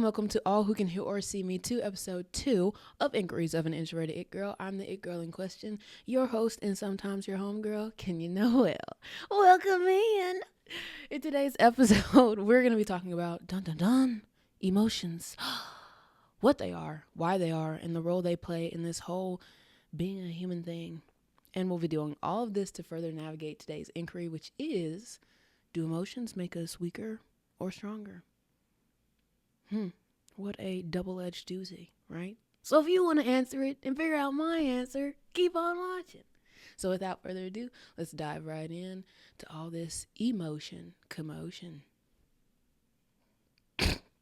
Welcome to all who can hear or see me to episode 2 of Inquiries of an Introverted It Girl. I'm the It Girl in question, your host and sometimes your homegirl, Kenya Noel. Welcome in. In today's episode, we're going to be talking about emotions, what they are, why they are, and the role they play in this whole being a human thing. And we'll be doing all of this to further navigate today's inquiry, which is, do emotions make us weaker or stronger? What a double-edged doozy, right? So if you want to answer it and figure out my answer, keep on watching. So without further ado, let's dive right in to all this commotion.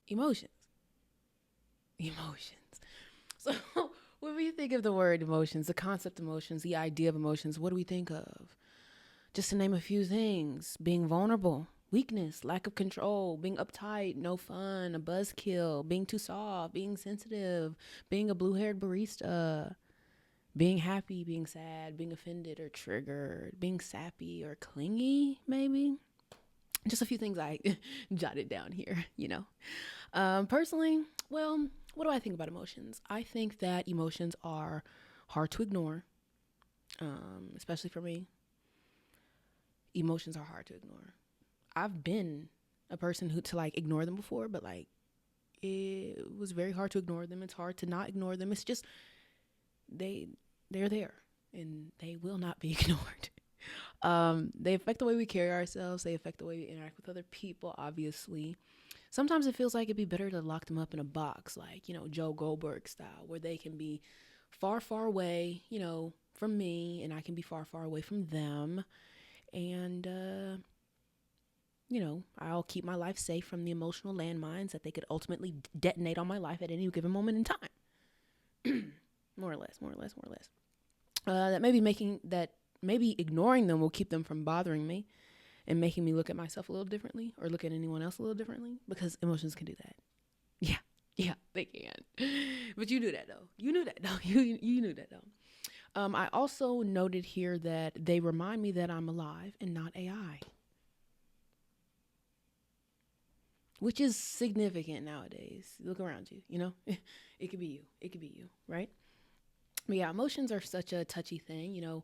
Emotions. So when we think of the word emotions, the concept of emotions, the idea of emotions, what do we think of? Just to name a few things: being vulnerable, weakness, lack of control, being uptight, no fun, a buzzkill, being too soft, being sensitive, being a blue-haired barista, being happy, being sad, being offended or triggered, being sappy or clingy, maybe. Just a few things I jotted down here, Personally, well, what do I think about emotions? I think that emotions are hard to ignore, especially for me. Emotions are hard to ignore. I've been a person who to ignore them before, but it was very hard to ignore them. It's hard to not ignore them. It's just they're there and they will not be ignored. They affect the way we carry ourselves. They affect the way we interact with other people, obviously. Sometimes it feels like it'd be better to lock them up in a box, Joe Goldberg style, where they can be far, far away, from me, and I can be far, far away from them. And, I'll keep my life safe from the emotional landmines that they could ultimately detonate on my life at any given moment in time. More or less. Maybe ignoring them will keep them from bothering me and making me look at myself a little differently or look at anyone else a little differently, because emotions can do that. Yeah, they can. But you knew that though. You knew that though. I also noted here that they remind me that I'm alive and not AI, which is significant nowadays. Look around you, it could be you, right? But yeah, emotions are such a touchy thing,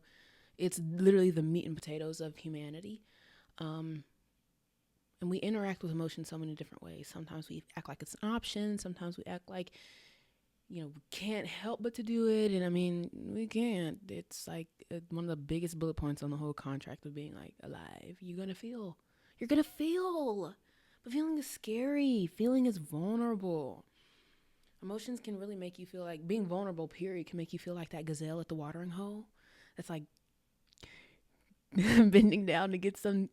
it's literally the meat and potatoes of humanity. And we interact with emotions so many different ways. Sometimes we act like it's an option. Sometimes we act like, we can't help but to do it. And I mean, we can't. It's like one of the biggest bullet points on the whole contract of being alive. You're going to feel. But feeling is scary. Feeling is vulnerable. Emotions can really make you feel like being vulnerable, period, can make you feel like that gazelle at the watering hole. That's bending down to get some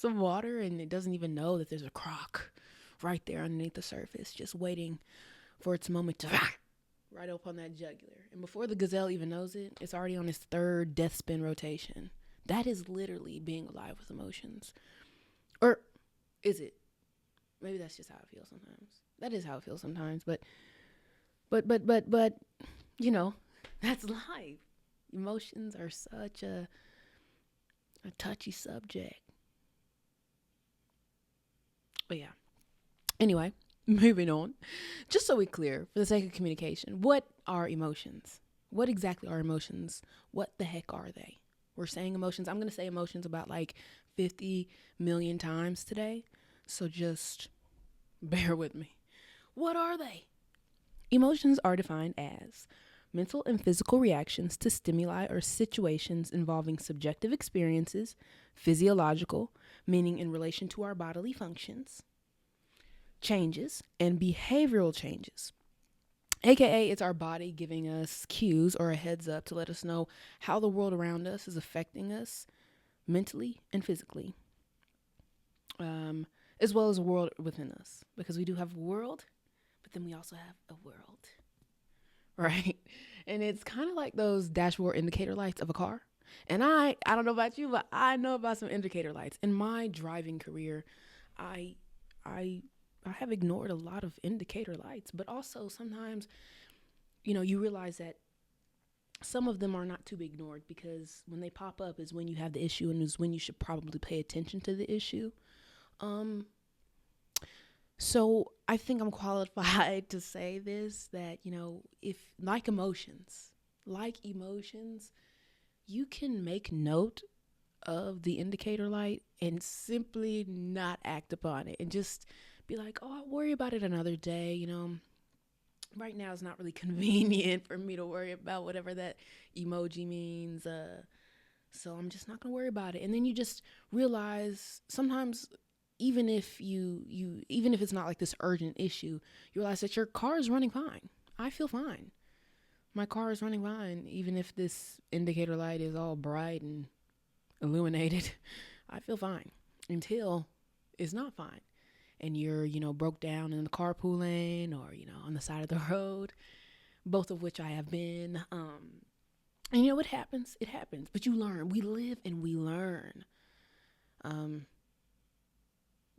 water, and it doesn't even know that there's a croc right there underneath the surface, just waiting for its moment to right up on that jugular. And before the gazelle even knows it, it's already on its third death spin rotation. That is literally being alive with emotions. Or is it? Maybe that's just how it feels sometimes. That is how it feels sometimes, but that's life. Emotions are such a touchy subject. But yeah. Anyway, moving on. Just so we're clear, for the sake of communication, what are emotions? What exactly are emotions? What the heck are they? We're saying emotions. I'm going to say emotions about 50 million times today. So just bear with me. What are they? Emotions are defined as mental and physical reactions to stimuli or situations involving subjective experiences, physiological, meaning in relation to our bodily functions, changes, and behavioral changes. AKA, it's our body giving us cues or a heads up to let us know how the world around us is affecting us mentally and physically, as well as the world within us. Because we do have a world, but then we also have a world, right? And it's kind of like those dashboard indicator lights of a car. And I don't know about you, but I know about some indicator lights. In my driving career, I have ignored a lot of indicator lights, but also sometimes, you realize that some of them are not to be ignored, because when they pop up is when you have the issue and is when you should probably pay attention to the issue. So I think I'm qualified to say this, that, if like emotions, you can make note of the indicator light and simply not act upon it and just be like, oh, I'll worry about it another day. Right now it's not really convenient for me to worry about whatever that emoji means. So I'm just not gonna worry about it. And then you just realize sometimes, even if it's not like this urgent issue, you realize that your car is running fine. I feel fine. My car is running fine, even if this indicator light is all bright and illuminated. I feel fine until it's not fine. And you're, broke down in the carpool lane, or, on the side of the road, both of which I have been. And it happens. It happens. But you learn. We live and we learn.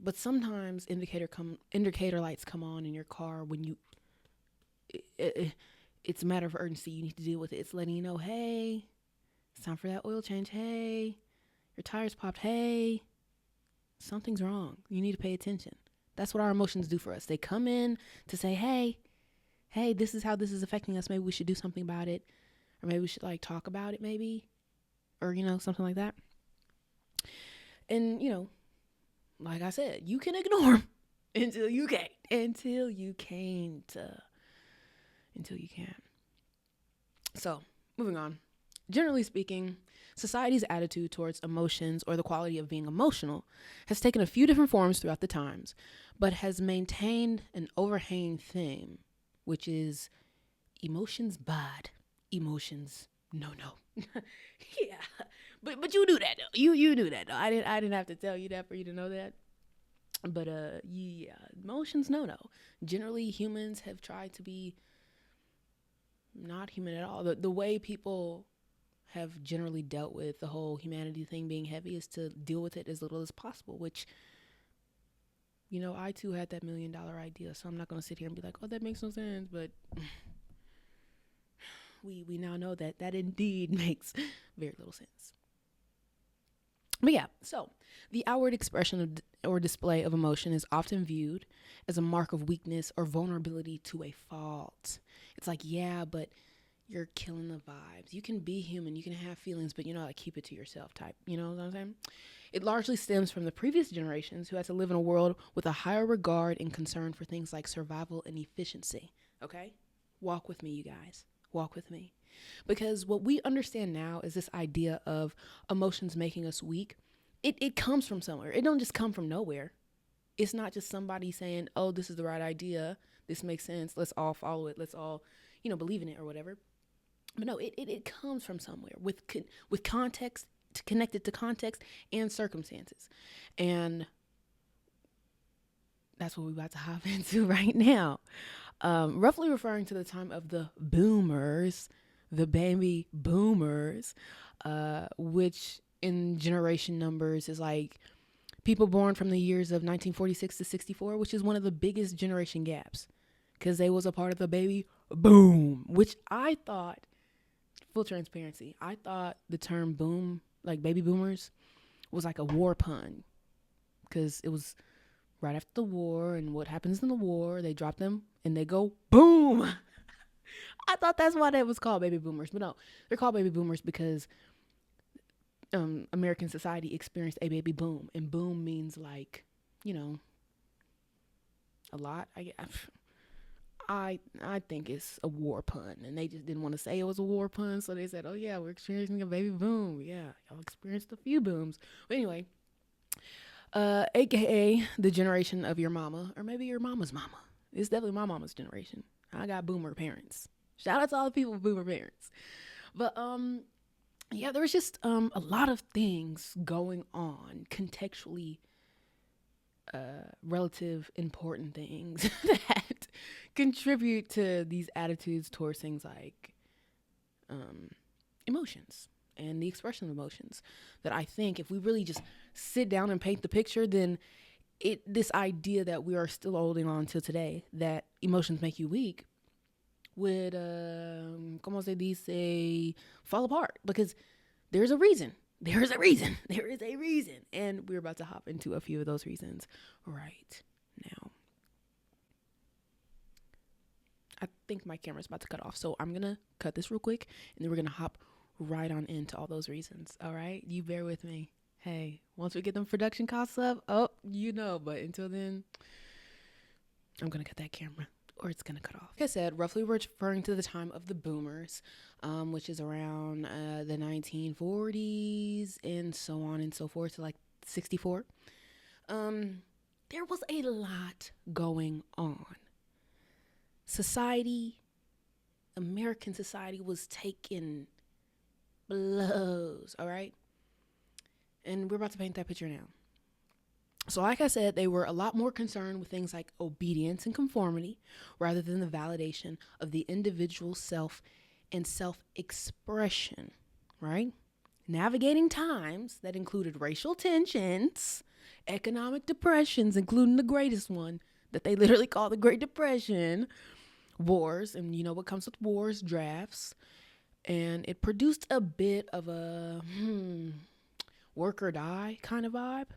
But sometimes indicator lights come on in your car when it's a matter of urgency. You need to deal with it. It's letting you know, hey, it's time for that oil change. Hey, your tires popped. Hey, something's wrong. You need to pay attention. That's what our emotions do for us. They come in to say, hey, this is how this is affecting us. Maybe we should do something about it. Or maybe we should talk about it maybe. Or, something like that. And, like I said, you can ignore them until you can't. Until you can't. Until you can. So, moving on. Generally speaking, society's attitude towards emotions, or the quality of being emotional, has taken a few different forms throughout the times, but has maintained an overhanging theme, which is emotions bad, emotions no. Yeah, but you knew that though. You knew that though. I didn't have to tell you that for you to know that. But yeah, emotions no. Generally, humans have tried to be not human at all. The way people have generally dealt with the whole humanity thing being heavy is to deal with it as little as possible, which, I too had that $1 million idea, so I'm not going to sit here and be like, oh, that makes no sense, but we now know that indeed makes very little sense. But yeah, so the outward expression of or display of emotion is often viewed as a mark of weakness or vulnerability to a fault. It's like, yeah, but you're killing the vibes. You can be human, you can have feelings, but keep it to yourself type. You know what I'm saying? It largely stems from the previous generations who had to live in a world with a higher regard and concern for things like survival and efficiency. Okay? Walk with me, you guys. Walk with me. Because what we understand now is this idea of emotions making us weak. It comes from somewhere. It don't just come from nowhere. It's not just somebody saying, oh, this is the right idea. This makes sense. Let's all follow it. Let's all, believe in it or whatever. But no, it comes from somewhere with context, connected to context and circumstances. And that's what we're about to hop into right now. Roughly referring to the time of the boomers, the baby boomers, which in generation numbers is like people born from the years of 1946 to 64, which is one of the biggest generation gaps because they was a part of the baby boom, which I thought, full transparency, I thought the term boom, like baby boomers, was like a war pun because it was right after the war, and what happens in the war, they drop them and they go boom. I thought that's why they was called baby boomers, but no, they're called baby boomers because American society experienced a baby boom, and boom means like, a lot. I think it's a war pun, and they just didn't want to say it was a war pun, so they said, "Oh yeah, we're experiencing a baby boom. Yeah, y'all experienced a few booms." But anyway, AKA the generation of your mama, or maybe your mama's mama. It's definitely my mama's generation. I got boomer parents. Shout out to all the people with boomer parents. But yeah, there was just a lot of things going on contextually, relative important things that contribute to these attitudes towards things like emotions and the expression of emotions, that I think if we really just sit down and paint the picture, then this idea that we are still holding on to today, that emotions make you weak, would como se dice, fall apart, because there's a reason. There is a reason. And we're about to hop into a few of those reasons right now. I think my camera's about to cut off. So I'm going to cut this real quick and then we're going to hop right on into all those reasons. All right. You bear with me. Hey, once we get them production costs up, but until then, I'm going to cut that camera or it's going to cut off. Like I said, roughly we're referring to the time of the boomers, which is around the 1940s and so on and so forth to like 64. There was a lot going on. American society was taking blows, all right? And we're about to paint that picture now. So like I said, they were a lot more concerned with things like obedience and conformity rather than the validation of the individual self and self-expression, right? Navigating times that included racial tensions, economic depressions, including the greatest one that they literally call the Great Depression, wars, and you know what comes with wars, drafts, and it produced a bit of a work or die kind of vibe,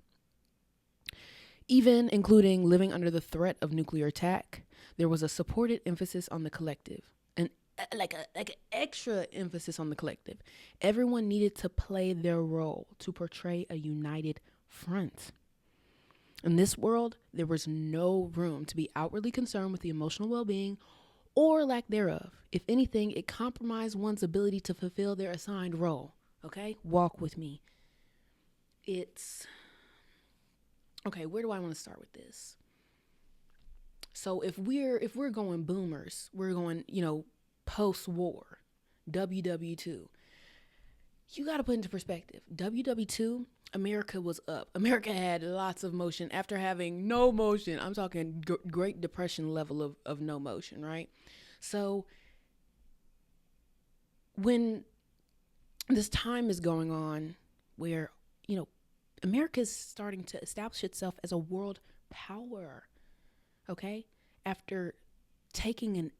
even including living under the threat of nuclear attack. There was a supported emphasis on the collective, and like an extra emphasis on the collective. Everyone needed to play their role to portray a united front. In this world, there was no room to be outwardly concerned with the emotional well-being or lack thereof. If anything, it compromised one's ability to fulfill their assigned role. Okay? Walk with me. Okay, where do I want to start with this? So if we're going boomers, we're going, post-war, WW2. You got to put into perspective. WW2, America was up. America had lots of motion after having no motion. I'm talking Great Depression level of no motion, right? So when this time is going on where, America is starting to establish itself as a world power, okay? After taking an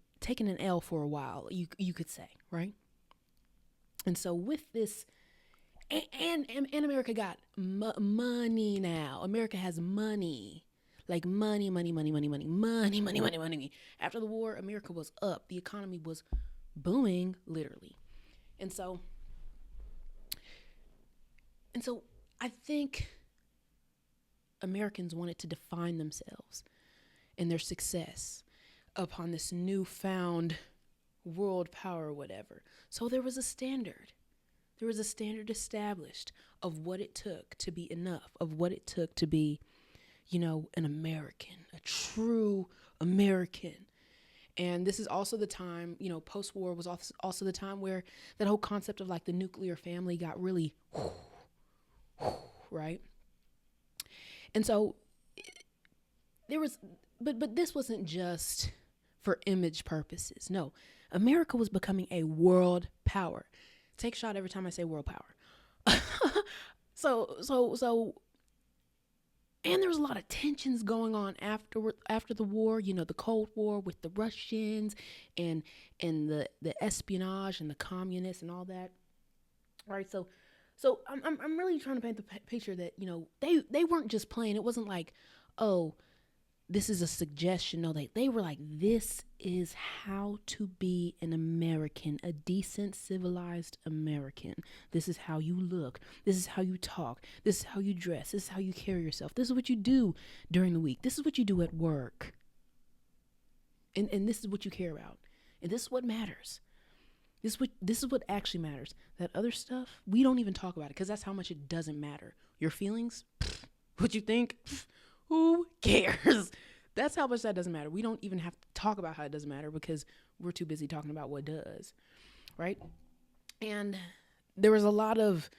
L for a while, you could say, right? And so with this, and America got money now. America has money, like money. After the war, America was up. The economy was booming, literally. And so I think Americans wanted to define themselves and their success upon this newfound world power or whatever. So there was a standard. There was a standard established of what it took to be enough, of what it took to be, an American, a true American. And this is also the time, post-war was also the time where that whole concept of like the nuclear family got really, right? And so there was, but this wasn't just for image purposes. No, America was becoming a world power. Take a shot every time I say world power. So, and there was a lot of tensions going on after the war, the Cold War with the Russians and the espionage and the communists and all that. All right, so I'm really trying to paint the picture that, they weren't just playing. It wasn't like, oh, this is a suggestion. No, they were like, this is how to be an American, a decent, civilized American. This is how you look. This is how you talk. This is how you dress. This is how you carry yourself. This is what you do during the week. This is what you do at work. And this is what you care about. And this is what matters. This is what actually matters. That other stuff, we don't even talk about it because that's how much it doesn't matter. Your feelings, what you think, who cares? That's how much that doesn't matter. We don't even have to talk about how it doesn't matter because we're too busy talking about what does, right? And there was a lot of,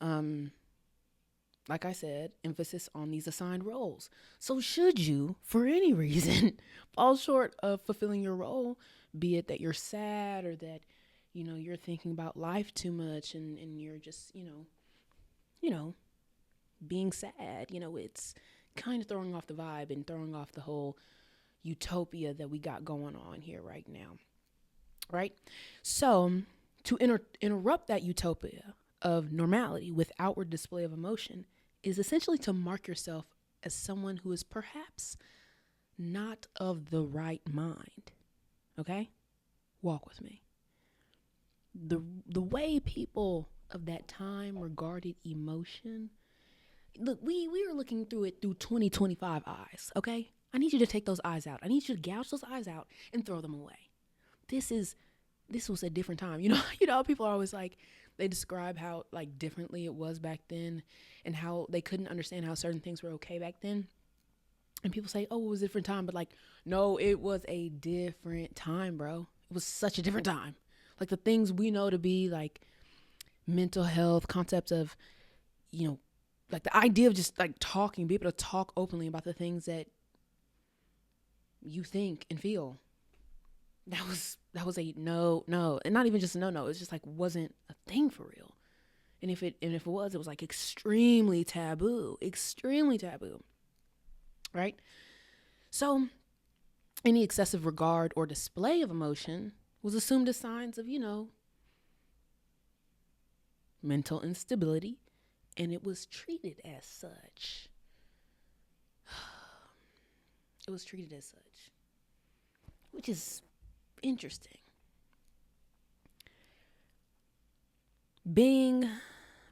like I said, emphasis on these assigned roles. So should you, for any reason, fall short of fulfilling your role, be it that you're sad or that, you're thinking about life too much and you're just, being sad, it's kind of throwing off the vibe and throwing off the whole utopia that we got going on here right now, right? So to interrupt that utopia of normality with outward display of emotion is essentially to mark yourself as someone who is perhaps not of the right mind, Okay? Walk with me. The way people of that time regarded emotion, look, we are looking through it through 2025 eyes, okay? I need you to take those eyes out. I need you to gouge those eyes out and throw them away. This was a different time. People are always like, they describe how like differently it was back then and how they couldn't understand how certain things were okay back then. And people say, oh, it was a different time. But like, no, it was a different time, bro. It was such a different time. Like the things we know to be like mental health, concepts of, like the idea of just like talking, be able to talk openly about the things that you think and feel. That was a no, and not even just a no. It's just like wasn't a thing for real. And if it was like extremely taboo, right? So any excessive regard or display of emotion was assumed as signs of, mental instability, and it was treated as such. It was treated as such, which is interesting. Being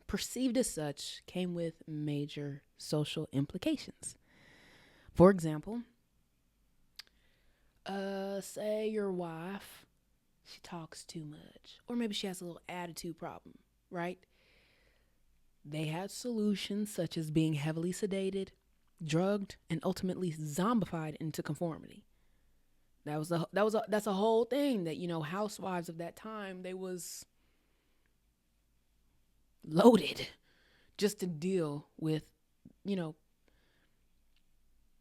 perceived as such came with major social implications. For example, say your wife, she talks too much, or maybe she has a little attitude problem, right? They had solutions such as being heavily sedated, drugged, and ultimately zombified into conformity. That's a whole thing that housewives of that time, they was loaded just to deal with,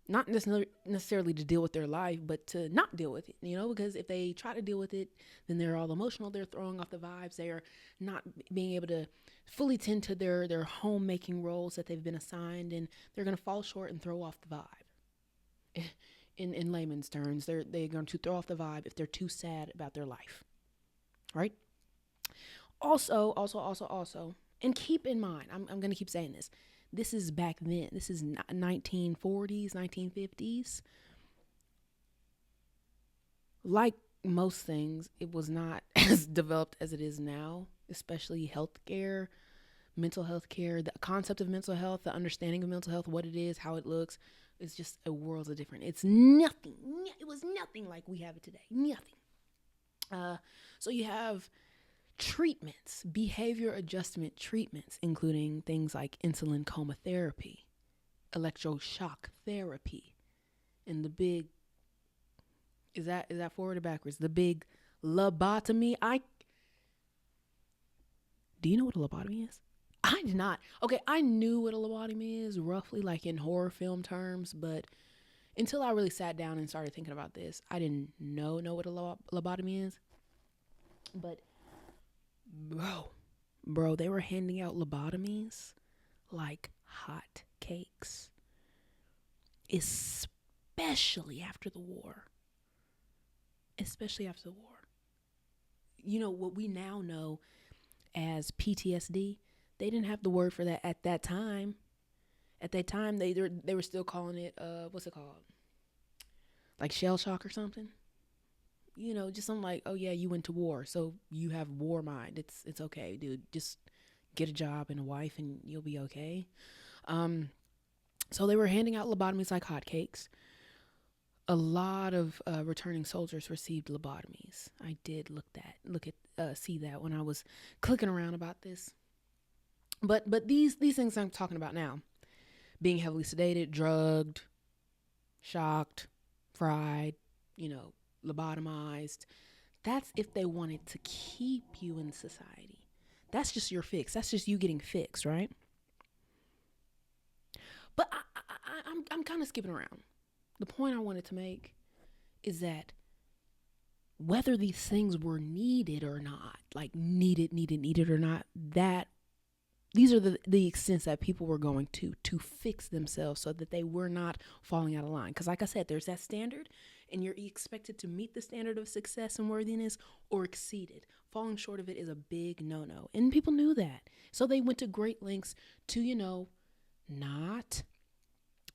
not necessarily to deal with their life, but to not deal with it, because if they try to deal with it, then they're all emotional. They're throwing off the vibes. They are not being able to fully tend to their homemaking roles that they've been assigned, and they're going to fall short and throw off the vibe. In layman's terms, they're going to throw off the vibe if they're too sad about their life, right? Also, and keep in mind, I'm going to keep saying this. This is back then. This is 1940s, 1950s. Like most things, it was not as developed as it is now, especially healthcare, mental health care, the concept of mental health, the understanding of mental health, what it is, how it looks. It's just a world of different. It's nothing. It was nothing like we have it today. Nothing. So you have treatments, behavior adjustment treatments, including things like insulin coma therapy, electroshock therapy, and the big, is that forward or backwards? The big lobotomy. Do you know what a lobotomy is? I did not. Okay, I knew what a lobotomy is roughly, like in horror film terms, but until I really sat down and started thinking about this, I didn't know what a lobotomy is. But bro, they were handing out lobotomies like hot cakes, especially after the war. What we now know as PTSD, they didn't have the word for that at that time. At that time, they were still calling it, what's it called? Like shell shock or something. Just something like, oh yeah, you went to war, so you have war mind. It's okay, dude. Just get a job and a wife, and you'll be okay. So they were handing out lobotomies like hotcakes. A lot of returning soldiers received lobotomies. I did see that when I was clicking around about this. But these things I'm talking about now, being heavily sedated, drugged, shocked, fried, lobotomized. That's if they wanted to keep you in society. That's just your fix. That's just you getting fixed, right? But I'm kind of skipping around. The point I wanted to make is that whether these things were needed or not, like needed or not, that these are the extents that people were going to fix themselves so that they were not falling out of line. Because like I said, there's that standard, and you're expected to meet the standard of success and worthiness or exceed it. Falling short of it is a big no-no, and people knew that. So they went to great lengths to, not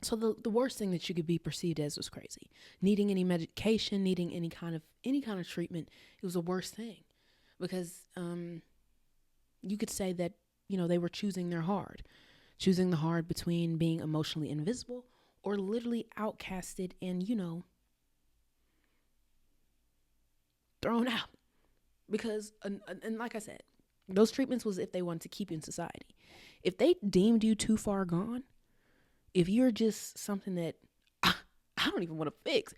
So the worst thing that you could be perceived as was crazy. Needing any medication, needing any kind of treatment, it was the worst thing because you could say that they were choosing the hard between being emotionally invisible or literally outcasted and thrown out because and like I said, those treatments was if they wanted to keep you in society. If they deemed you too far gone, if you're just something that I don't even want to fix,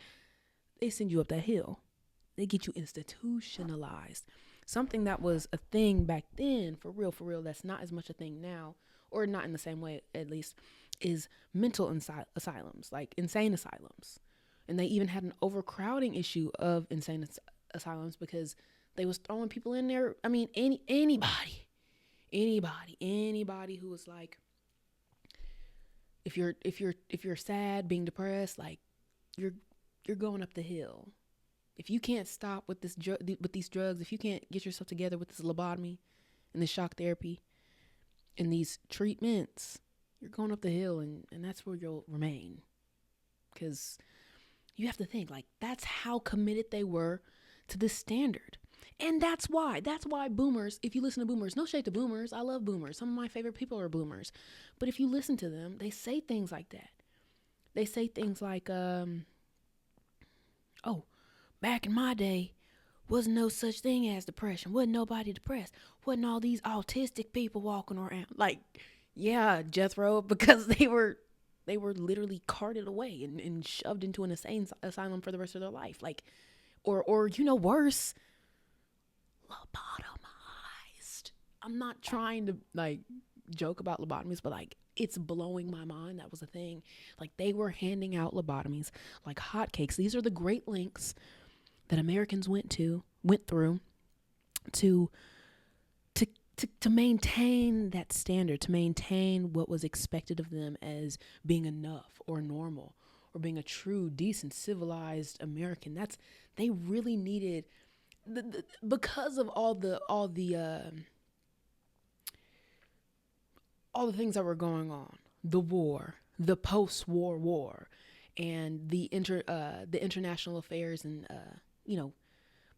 they send you up that hill. They get you institutionalized. Something that was a thing back then, for real, that's not as much a thing now, or not in the same way at least, is mental asylums, like insane asylums. And they even had an overcrowding issue of insane asylums because they was throwing people in there. I mean, anybody who was like, if you're sad, being depressed, like you're going up the hill. If you can't stop with with these drugs, if you can't get yourself together with this lobotomy and this shock therapy and these treatments, you're going up the hill, and that's where you'll remain. Because you have to think, like, that's how committed they were to this standard. And that's why boomers, if you listen to boomers, no shade to boomers, I love boomers. Some of my favorite people are boomers. But if you listen to them, they say things like that. They say things like, oh, back in my day, wasn't no such thing as depression. Wasn't nobody depressed. Wasn't all these autistic people walking around. Like, yeah, Jethro, because they were literally carted away and shoved into an insane asylum for the rest of their life. Like, or worse, lobotomized. I'm not trying to like joke about lobotomies, but like it's blowing my mind that was a thing. Like they were handing out lobotomies like hotcakes. These are the great lengths that Americans went through to maintain that standard, to maintain what was expected of them as being enough or normal or being a true, decent, civilized American. They really needed because of all the things that were going on, the war, the post-war war, and the international affairs and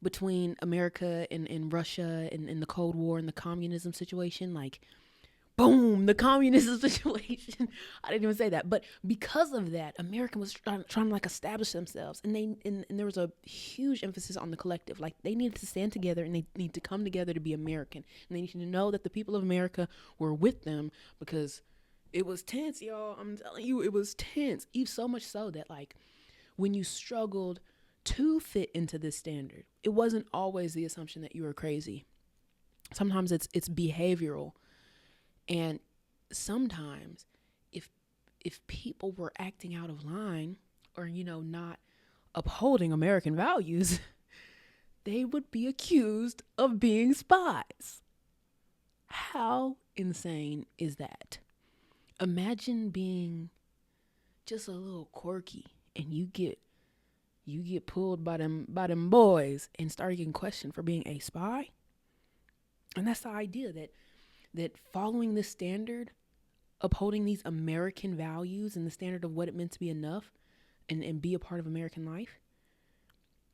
between America and Russia and the Cold War and the communism situation, like boom, the communism situation. I didn't even say that, but because of that, America was trying to like establish themselves, and there was a huge emphasis on the collective. Like they needed to stand together and they need to come together to be American, and they need to know that the people of America were with them because it was tense, y'all. I'm telling you, it was tense. Even so much so that like when you struggled to fit into this standard, it wasn't always the assumption that you were crazy. Sometimes it's behavioral. And sometimes if people were acting out of line or not upholding American values, they would be accused of being spies. How insane is that? Imagine being just a little quirky and you get pulled by them boys and start getting questioned for being a spy. And that's the idea that following this standard, upholding these American values and the standard of what it meant to be enough and be a part of American life,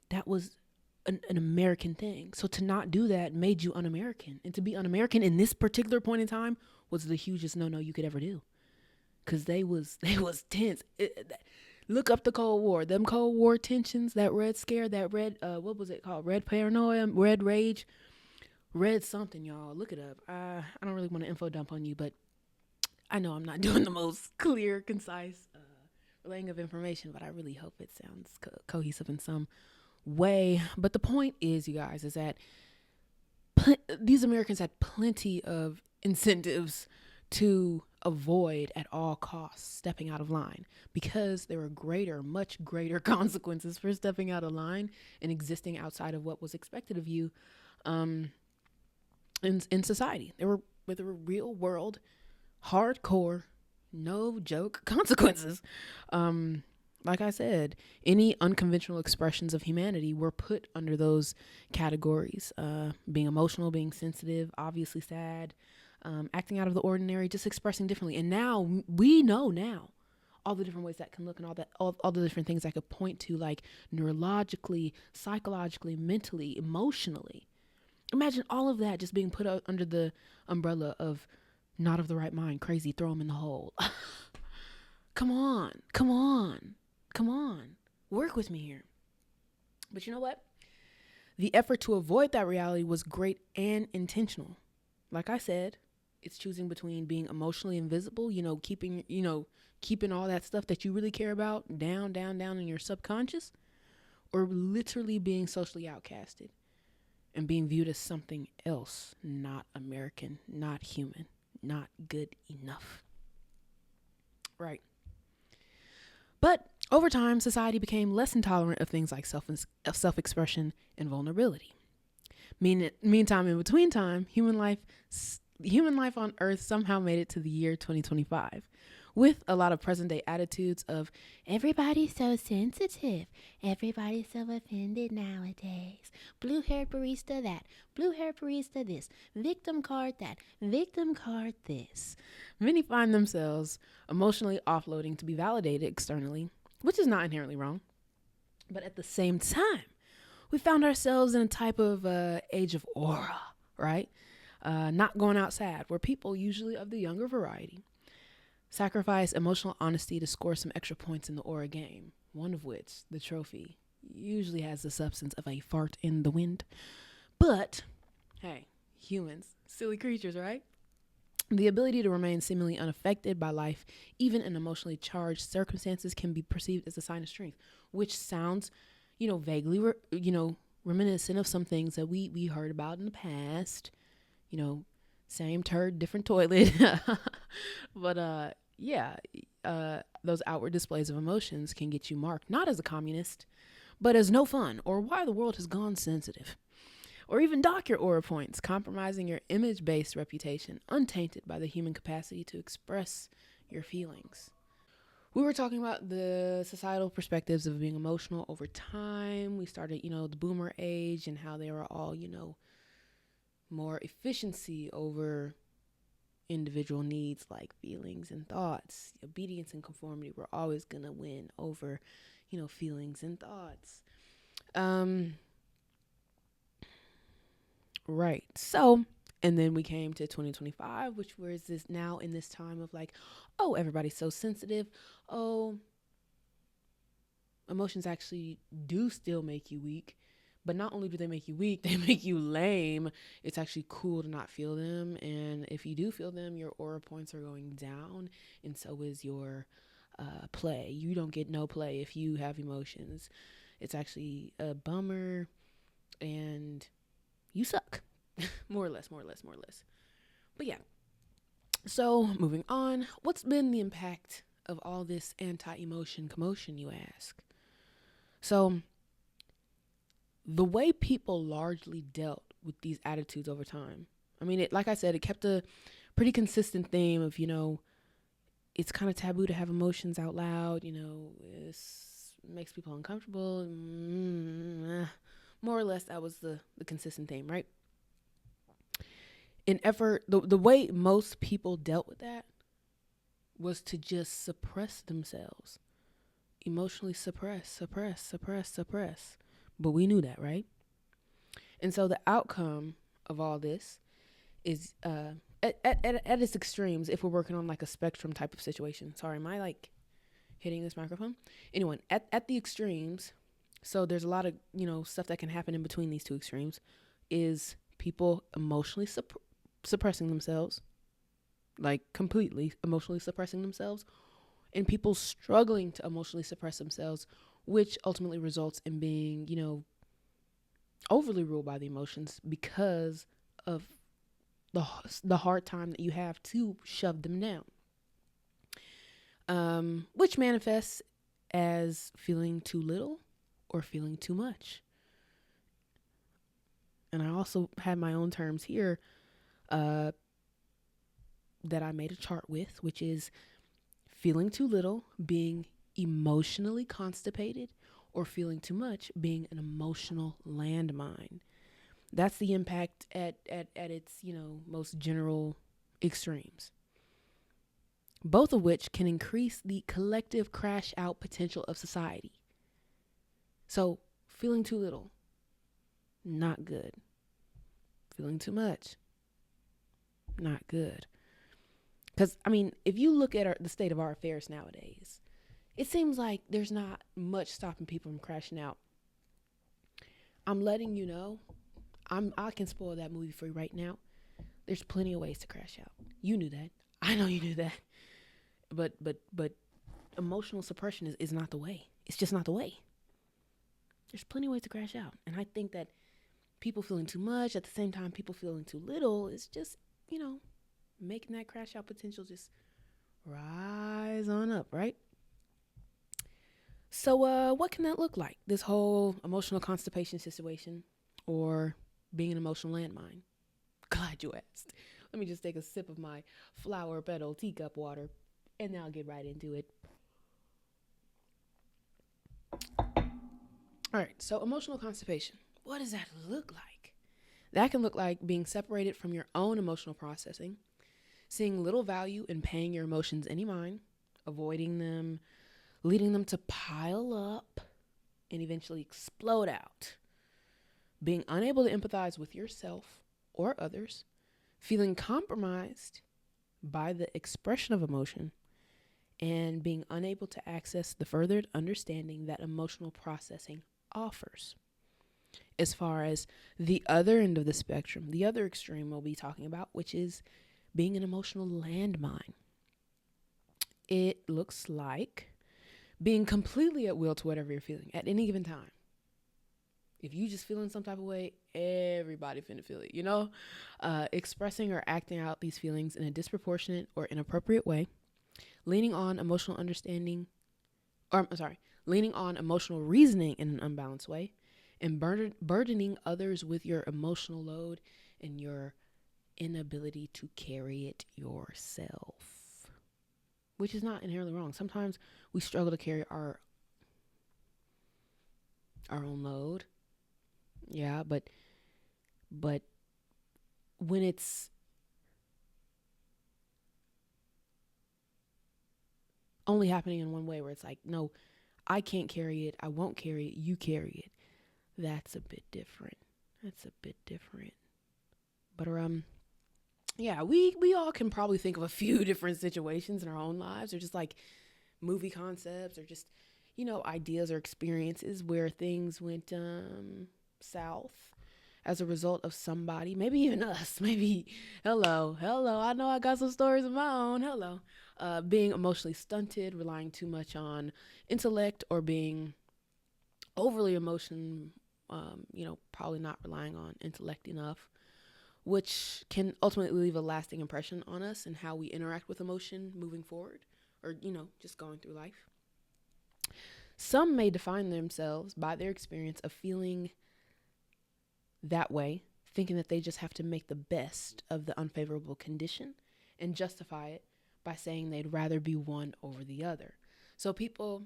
that was an American thing. So to not do that made you un-American. And to be un-American in this particular point in time was the hugest no-no you could ever do. Because they was tense. Look up the Cold War. Them Cold War tensions, that Red Scare, that Red, what was it called? Red Paranoia, Red Rage, Red something, y'all. Look it up. I don't really want to info dump on you, but I know I'm not doing the most clear, concise relaying of information, but I really hope it sounds cohesive in some way. But the point is, you guys, is that these Americans had plenty of incentives to avoid at all costs stepping out of line because there were much greater consequences for stepping out of line and existing outside of what was expected of you in society. There were real world, hardcore, no joke consequences. Like I said, any unconventional expressions of humanity were put under those categories. Being emotional, being sensitive, obviously sad, acting out of the ordinary, just expressing differently. And now, we know now, all the different ways that can look and all the different things I could point to, like neurologically, psychologically, mentally, emotionally. Imagine all of that just being put out under the umbrella of not of the right mind, crazy, throw them in the hole. Come on, come on, come on. Work with me here. But you know what? The effort to avoid that reality was great and intentional. Like I said, it's choosing between being emotionally invisible, keeping all that stuff that you really care about down, down, down in your subconscious, or literally being socially outcasted and being viewed as something else, not American, not human, not good enough. Right. But over time, society became less intolerant of things like self-expression and vulnerability. Meantime, in between time, human life on Earth somehow made it to the year 2025, with a lot of present day attitudes of everybody's so sensitive, everybody's so offended nowadays. Blue haired barista that, blue haired barista this, victim card that, victim card this. Many find themselves emotionally offloading to be validated externally, which is not inherently wrong. But at the same time, we found ourselves in a type of age of aura, right? Not going outside, where people, usually of the younger variety, sacrifice emotional honesty to score some extra points in the aura game, one of which, the trophy, usually has the substance of a fart in the wind. But, hey, humans, silly creatures, right? The ability to remain seemingly unaffected by life, even in emotionally charged circumstances, can be perceived as a sign of strength, which sounds, vaguely, reminiscent of some things that we heard about in the past. Same turd, different toilet. But those outward displays of emotions can get you marked not as a communist, but as no fun, or why the world has gone sensitive. Or even dock your aura points, compromising your image-based reputation, untainted by the human capacity to express your feelings. We were talking about the societal perspectives of being emotional over time. We started, the boomer age and how they were all, more efficiency over individual needs like feelings and thoughts. Obedience and conformity were always going to win over, feelings and thoughts. Right. So, and then we came to 2025, which was this now in this time of like, oh, everybody's so sensitive. Oh, emotions actually do still make you weak. But not only do they make you weak, they make you lame. It's actually cool to not feel them. And if you do feel them, your aura points are going down. And so is your play. You don't get no play if you have emotions. It's actually a bummer. And you suck. More or less. But yeah. So moving on. What's been the impact of all this anti-emotion commotion, you ask? So the way people largely dealt with these attitudes over time. I mean, like I said, it kept a pretty consistent theme of, it's kind of taboo to have emotions out loud. It makes people uncomfortable. More or less, that was the consistent theme, right? The way most people dealt with that was to just suppress themselves. Emotionally suppress. But we knew that, right? And so the outcome of all this is at its extremes, if we're working on like a spectrum type of situation. Sorry, am I like hitting this microphone? Anyway, at the extremes, so there's a lot of, stuff that can happen in between these two extremes, is people emotionally suppressing themselves, like completely emotionally suppressing themselves, and people struggling to emotionally suppress themselves, which ultimately results in being, overly ruled by the emotions because of the hard time that you have to shove them down. Which manifests as feeling too little or feeling too much. And I also had my own terms here that I made a chart with, which is feeling too little, being emotionally constipated, or feeling too much, being an emotional landmine. That's the impact at its, most general extremes. both of which can increase the collective crash out potential of society. So, feeling too little, not good. Feeling too much, not good. Because, I mean, if you look at the state of our affairs nowadays, it seems like there's not much stopping people from crashing out. I'm letting you know, I can spoil that movie for you right now. There's plenty of ways to crash out. You knew that. I know you knew that. But emotional suppression is not the way. It's just not the way. There's plenty of ways to crash out. And I think that people feeling too much, at the same time people feeling too little, is just, making that crash out potential just rise on up, right? So what can that look like? This whole emotional constipation situation, or being an emotional landmine? Glad you asked. Let me just take a sip of my flower petal teacup water, and then I'll get right into it. All right, so emotional constipation. What does that look like? That can look like being separated from your own emotional processing, seeing little value in paying your emotions any mind, avoiding them, leading them to pile up and eventually explode out, being unable to empathize with yourself or others, feeling compromised by the expression of emotion, and being unable to access the furthered understanding that emotional processing offers. As far as the other end of the spectrum, the other extreme we'll be talking about, which is being an emotional landmine. It looks like being completely at will to whatever you're feeling at any given time. If you just feeling some type of way, everybody finna feel it, expressing or acting out these feelings in a disproportionate or inappropriate way, leaning on emotional understanding, leaning on emotional reasoning in an unbalanced way, and burdening others with your emotional load and your inability to carry it yourself, which is not inherently wrong. Sometimes we struggle to carry our own load. Yeah, but when it's only happening in one way, where it's like, no, I can't carry it, I won't carry it, you carry it. That's a bit different. But yeah, we all can probably think of a few different situations in our own lives, or just like movie concepts, or just ideas or experiences where things went south as a result of somebody, maybe even us, maybe hello, I know I got some stories of my own. Being emotionally stunted, relying too much on intellect, or being overly probably not relying on intellect enough, which can ultimately leave a lasting impression on us and how we interact with emotion moving forward, or just going through life. Some may define themselves by their experience of feeling that way, thinking that they just have to make the best of the unfavorable condition and justify it by saying they'd rather be one over the other. So people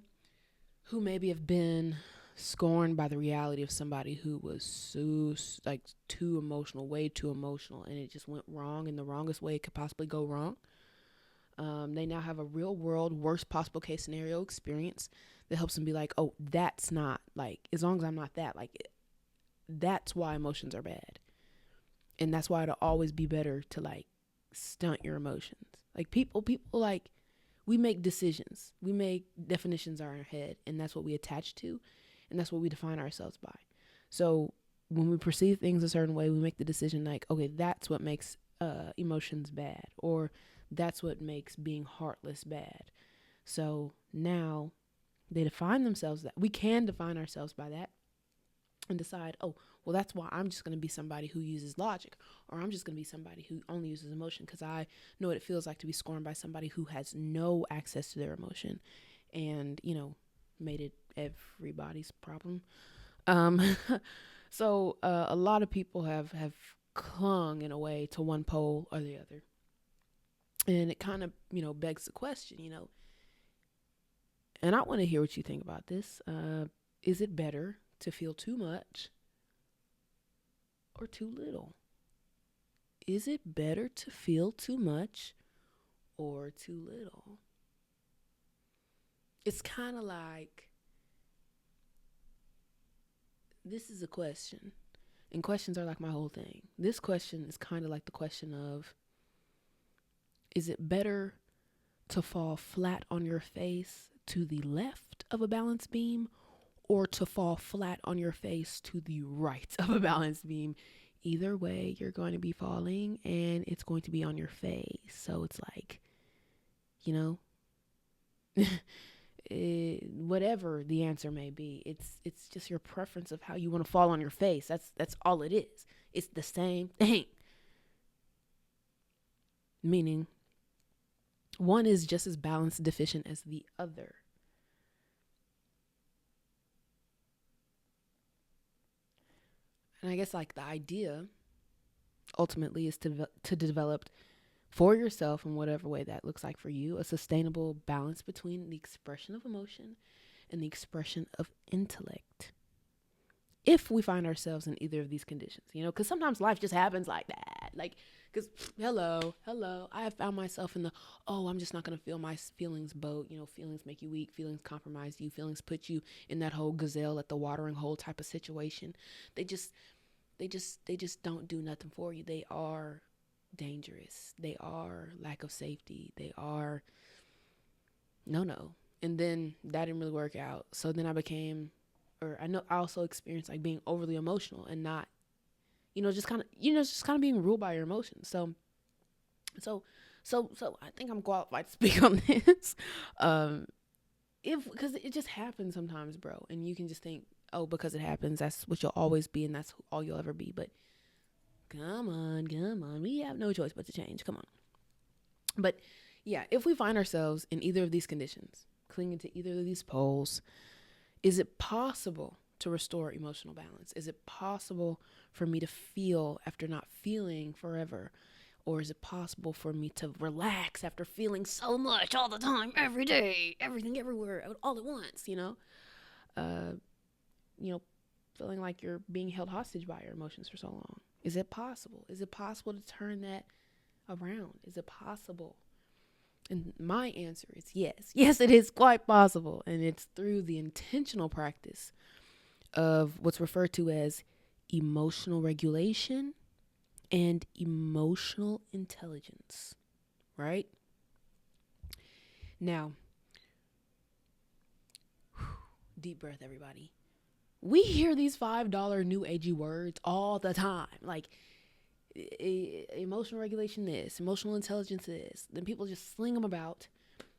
who maybe have been scorned by the reality of somebody who was so too emotional, way too emotional, and it just went wrong in the wrongest way it could possibly go wrong. They now have a real world, worst possible case scenario experience that helps them be like, oh, that's not, like, as long as I'm not that, like, that's why emotions are bad. And that's why it'll always be better to, like, stunt your emotions. Like, people, like, we make decisions. We make definitions in our head, and that's what we attach to, and that's what we define ourselves by. So when we perceive things a certain way, we make the decision like, okay, that's what makes emotions bad, or that's what makes being heartless bad. So now they define themselves that we can define ourselves by that and decide, oh, well, that's why I'm just going to be somebody who uses logic, or I'm just going to be somebody who only uses emotion, because I know what it feels like to be scorned by somebody who has no access to their emotion and, made it everybody's problem. So a lot of people have clung in a way to one pole or the other. And it kind of, begs the question, and I want to hear what you think about this. Is it better to feel too much or too little? Is it better to feel too much or too little? It's kind of like, this is a question, and questions are like my whole thing. This question is kind of like the question of, is it better to fall flat on your face to the left of a balance beam, or to fall flat on your face to the right of a balance beam? Either way, you're going to be falling and it's going to be on your face. So it's like, you know, whatever the answer may be, it's just your preference of how you want to fall on your face. That's all it is. It's the same thing. Meaning, one is just as balance deficient as the other. And I guess like the idea ultimately is to develop for yourself, in whatever way that looks like for you, a sustainable balance between the expression of emotion and the expression of intellect. If we find ourselves in either of these conditions, because sometimes life just happens like that. Like, because hello, I have found myself in the, oh, I'm just not going to feel my feelings boat. Feelings make you weak, feelings compromise you, feelings put you in that whole gazelle at the watering hole type of situation. They just don't do nothing for you. They are dangerous. They are lack of safety. They are no. And then that didn't really work out. So then I also experienced like being overly emotional and not, just kind of being ruled by your emotions. So I think I'm qualified to speak on this. Because it just happens sometimes, bro. And you can just think, oh, because it happens, that's what you'll always be, and that's all you'll ever be. But come on. We have no choice but to change. Come on. But yeah, if we find ourselves in either of these conditions, clinging to either of these poles, is it possible to restore emotional balance? Is it possible for me to feel after not feeling forever? Or is it possible for me to relax after feeling so much all the time, every day, everything, everywhere, all at once, Uh, feeling like you're being held hostage by your emotions for so long. Is it possible? Is it possible to turn that around? Is it possible? And my answer is yes. Yes, it is quite possible. And it's through the intentional practice of what's referred to as emotional regulation and emotional intelligence, right? Now, deep breath, everybody. We hear these $5 new agey words all the time. Like, emotional regulation this, emotional intelligence this. Then people just sling them about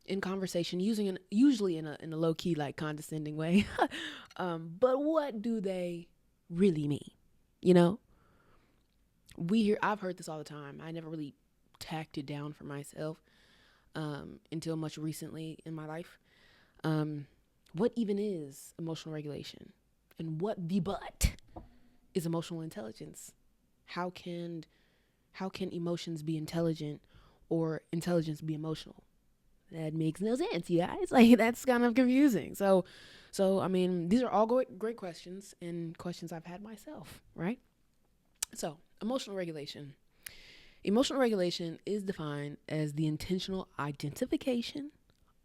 in conversation, usually in a low key, like condescending way. But what do they really mean? I've heard this all the time. I never really tacked it down for myself until much recently in my life. What even is emotional regulation, and what the butt is emotional intelligence? How can emotions be intelligent or intelligence be emotional? That makes no sense, you guys. Like, that's kind of confusing. So I mean, these are all great questions, and questions I've had myself, right? So, emotional regulation. Emotional regulation is defined as the intentional identification,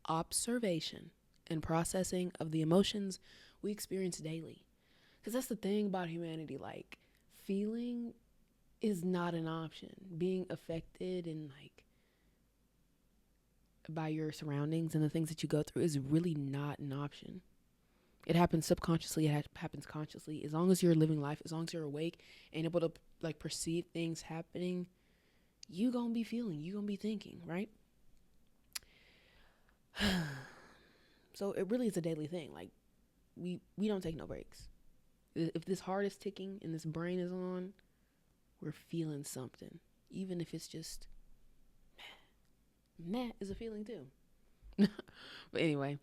observation, and processing of the emotions we experience daily. Because that's the thing about humanity. Like, feeling is not an option. Being affected and like by your surroundings and the things that you go through is really not an option. It happens subconsciously. It happens consciously. As long as you're living life, as long as you're awake and able to like perceive things happening, you gonna be feeling. You gonna be thinking, right? So it really is a daily thing. Like, we don't take no breaks. If this heart is ticking and this brain is on, we're feeling something. Even if it's just meh is a feeling too. But anyway,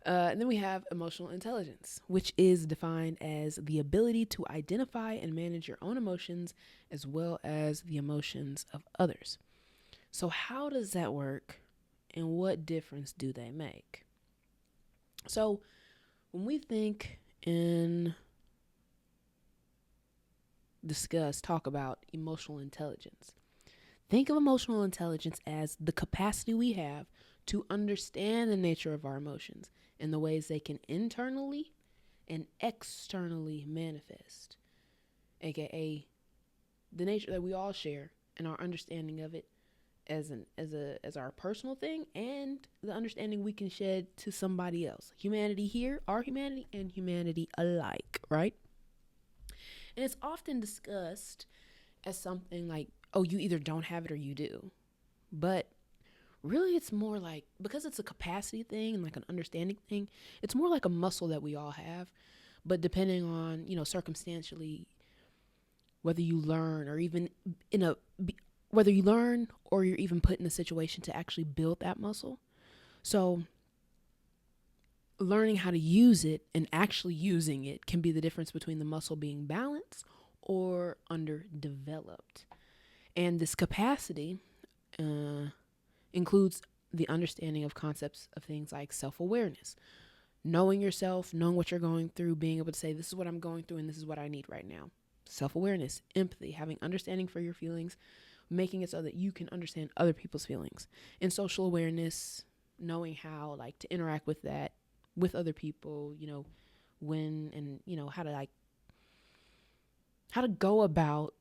and then we have emotional intelligence, which is defined as the ability to identify and manage your own emotions as well as the emotions of others. So how does that work, and what difference do they make? So when we think and talk about emotional intelligence, Think of emotional intelligence as the capacity we have to understand the nature of our emotions and the ways they can internally and externally manifest, aka the nature that we all share and our understanding of it as our personal thing, and the understanding we can shed to somebody else. Humanity here, our humanity and humanity alike, right? And it's often discussed as something like, oh, you either don't have it or you do. But really, it's more like, because it's a capacity thing and like an understanding thing, it's more like a muscle that we all have. But depending on, circumstantially, whether you learn or even in a, whether you learn or you're even put in a situation to actually build that muscle. So learning how to use it and actually using it can be the difference between the muscle being balanced or underdeveloped. And this capacity includes the understanding of concepts of things like self-awareness, knowing yourself, knowing what you're going through, being able to say, this is what I'm going through and this is what I need right now. Self-awareness, empathy, having understanding for your feelings, making it so that you can understand other people's feelings. And social awareness, knowing how like to interact with that, with other people, when, and how to go about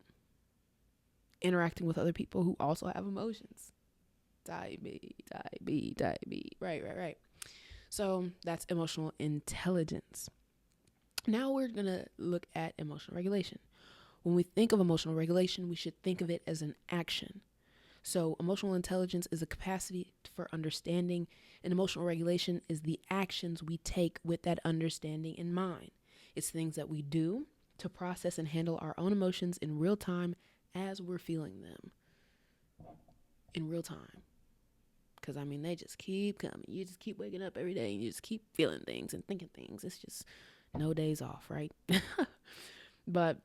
interacting with other people who also have emotions. Type B. Right. So that's emotional intelligence. Now we're going to look at emotional regulation. When we think of emotional regulation, we should think of it as an action. So emotional intelligence is a capacity for understanding, and emotional regulation is the actions we take with that understanding in mind. It's things that we do to process and handle our own emotions in real time as we're feeling them. In real time. Because, they just keep coming. You just keep waking up every day and you just keep feeling things and thinking things. It's just no days off, right? But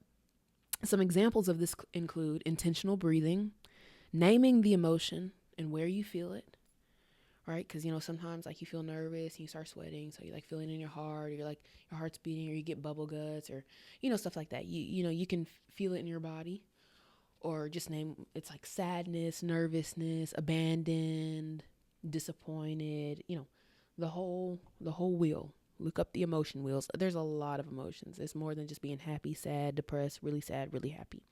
some examples of this include intentional breathing, naming the emotion and where you feel it, right? Because, sometimes like you feel nervous and you start sweating. So you like feeling in your heart, or you're like your heart's beating, or you get bubble guts, or, stuff like that. You can feel it in your body, or just name, it's like sadness, nervousness, abandoned, disappointed, the whole wheel. Look up the emotion wheels. There's a lot of emotions. It's more than just being happy, sad, depressed, really sad, really happy.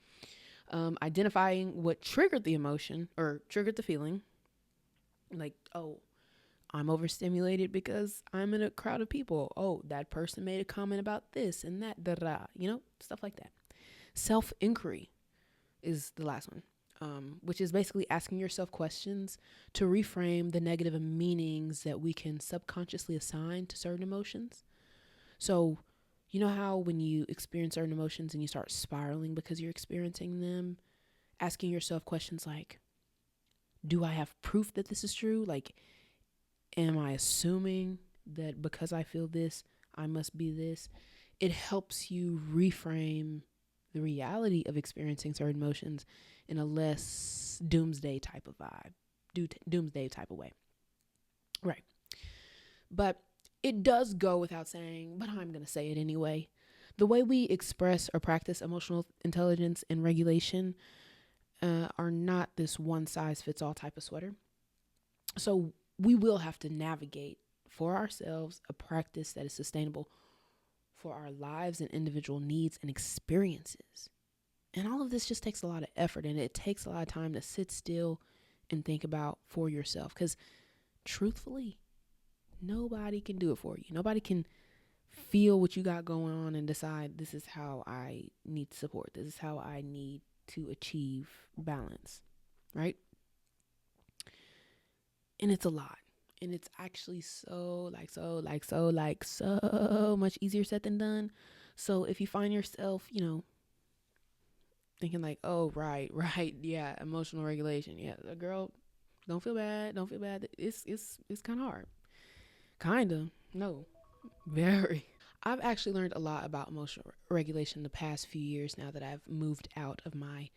Identifying what triggered the emotion or triggered the feeling. Like, oh, I'm overstimulated because I'm in a crowd of people. Oh, that person made a comment about this and that, stuff like that. Self-inquiry is the last one, which is basically asking yourself questions to reframe the negative meanings that we can subconsciously assign to certain emotions. So, you know how when you experience certain emotions and you start spiraling because you're experiencing them, asking yourself questions like, do I have proof that this is true? Like, am I assuming that because I feel this, I must be this? It helps you reframe the reality of experiencing certain emotions in a less doomsday type of vibe, doomsday type of way. Right. But it does go without saying, but I'm going to say it anyway. The way we express or practice emotional intelligence and regulation are not this one size fits all type of sweater. So we will have to navigate for ourselves a practice that is sustainable for our lives and individual needs and experiences. And all of this just takes a lot of effort, and it takes a lot of time to sit still and think about for yourself. Because truthfully, nobody can do it for you. Nobody can feel what you got going on and decide, this is how I need support. This is how I need to achieve balance, right? And it's a lot. And it's actually so much easier said than done. So if you find yourself, thinking like, oh, right, yeah, emotional regulation. Yeah, girl, don't feel bad. It's kind of hard. Kind of. No, very. I've actually learned a lot about emotional regulation the past few years now that I've moved out of my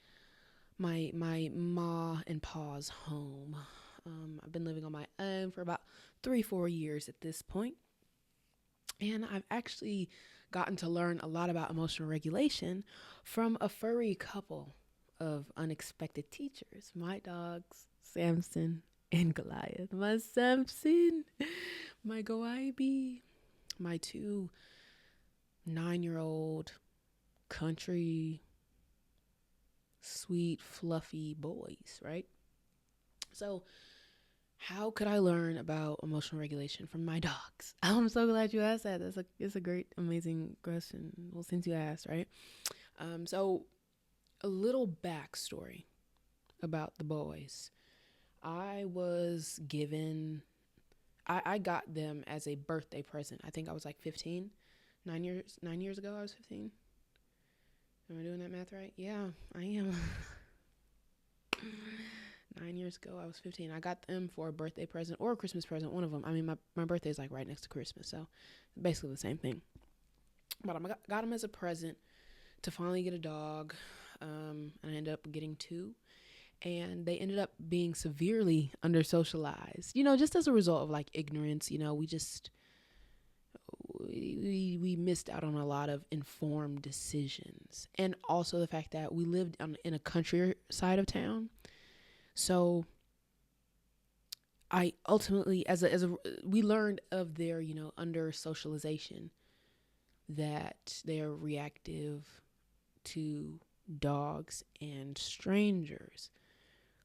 ma and pa's home. I've been living on my own for about 3-4 years at this point, and I've actually gotten to learn a lot about emotional regulation from a furry couple of unexpected teachers. My dogs, Samson and Goliath. My Samson, my Goibe, my 2 9-year-old country, sweet, fluffy boys, right? So, how could I learn about emotional regulation from my dogs? I'm so glad you asked that. It's a great, amazing question. Well, since you asked, right? So a little backstory about the boys. I was given, I got them as a birthday present. I think I was like 15, 9 years ago. I was 15. Am I doing that math right? Yeah, I am. 9 years ago, I was 15. I got them for a birthday present or a Christmas present, one of them. I mean, my birthday is like right next to Christmas, so basically the same thing. But I got them as a present to finally get a dog, and I ended up getting 2. And they ended up being severely under socialized, just as a result of like ignorance. We missed out on a lot of informed decisions, and also the fact that we lived in a country side of town. So I ultimately, we learned of their, under socialization, that they're reactive to dogs and strangers.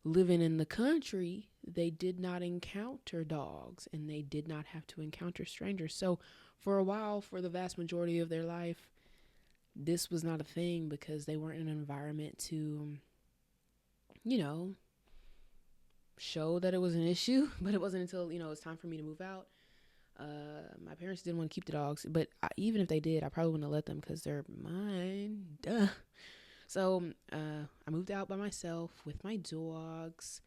Living in the country, they did not encounter dogs and they did not have to encounter strangers. So for a while, for the vast majority of their life, this was not a thing because they weren't in an environment to, show that it was an issue. But it wasn't until, it was time for me to move out. My parents didn't want to keep the dogs, but even if they did, I probably wouldn't have let them because they're mine. Duh. So I moved out by myself with my dogs,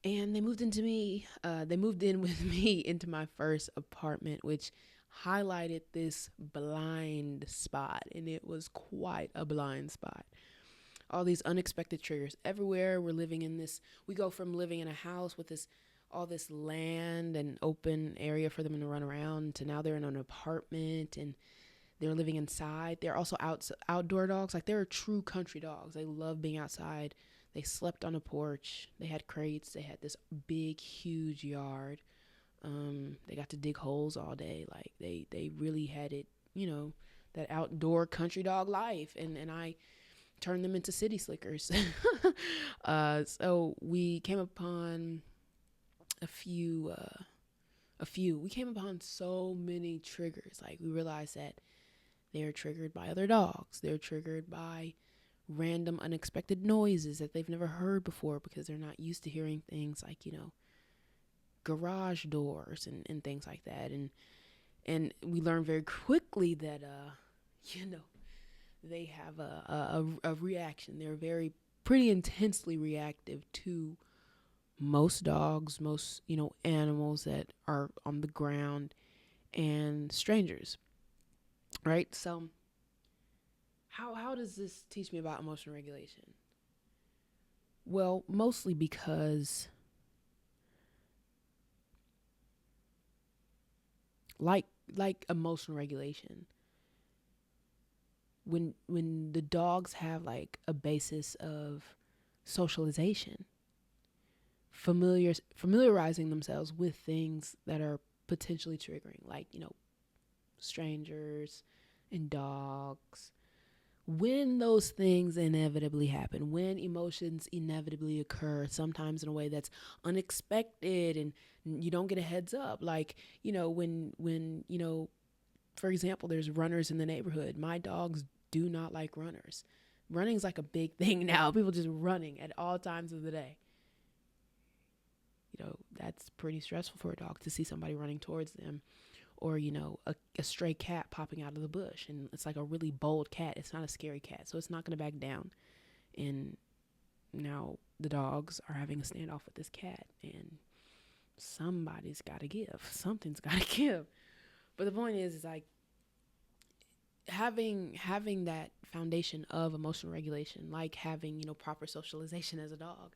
and they moved into me. They moved in with me into my first apartment, which highlighted this blind spot, and it was quite a blind spot. All these unexpected triggers everywhere. We go from living in a house with all this land and open area for them to run around to now they're in an apartment and they're living inside. They're also outdoor dogs. Like, they're true country dogs. They love being outside. They slept on a porch. They had crates. They had this big, huge yard. They got to dig holes all day. Like, they really had it, that outdoor country dog life. And I turned them into city slickers. So we came upon we came upon so many triggers. Like, we realized that they're triggered by other dogs. They're triggered by random unexpected noises that they've never heard before because they're not used to hearing things like, garage doors and things like that. And we learned very quickly that, they have a reaction. They're pretty intensely reactive to most dogs, most, animals that are on the ground and strangers. Right? So how does this teach me about emotional regulation? Well, mostly because like emotional regulation, when the dogs have like a basis of socialization, familiarizing themselves with things that are potentially triggering, like, strangers and dogs. When those things inevitably happen, when emotions inevitably occur, sometimes in a way that's unexpected and you don't get a heads up, like, when for example, there's runners in the neighborhood. My dogs do not like runners. Running is like a big thing now. People just running at all times of the day. That's pretty stressful for a dog to see somebody running towards them, or, a stray cat popping out of the bush. And it's like a really bold cat. It's not a scary cat, so it's not going to back down. And now the dogs are having a standoff with this cat, and somebody's got to give. Something's got to give. But the point is like having that foundation of emotional regulation, like having, proper socialization as a dog,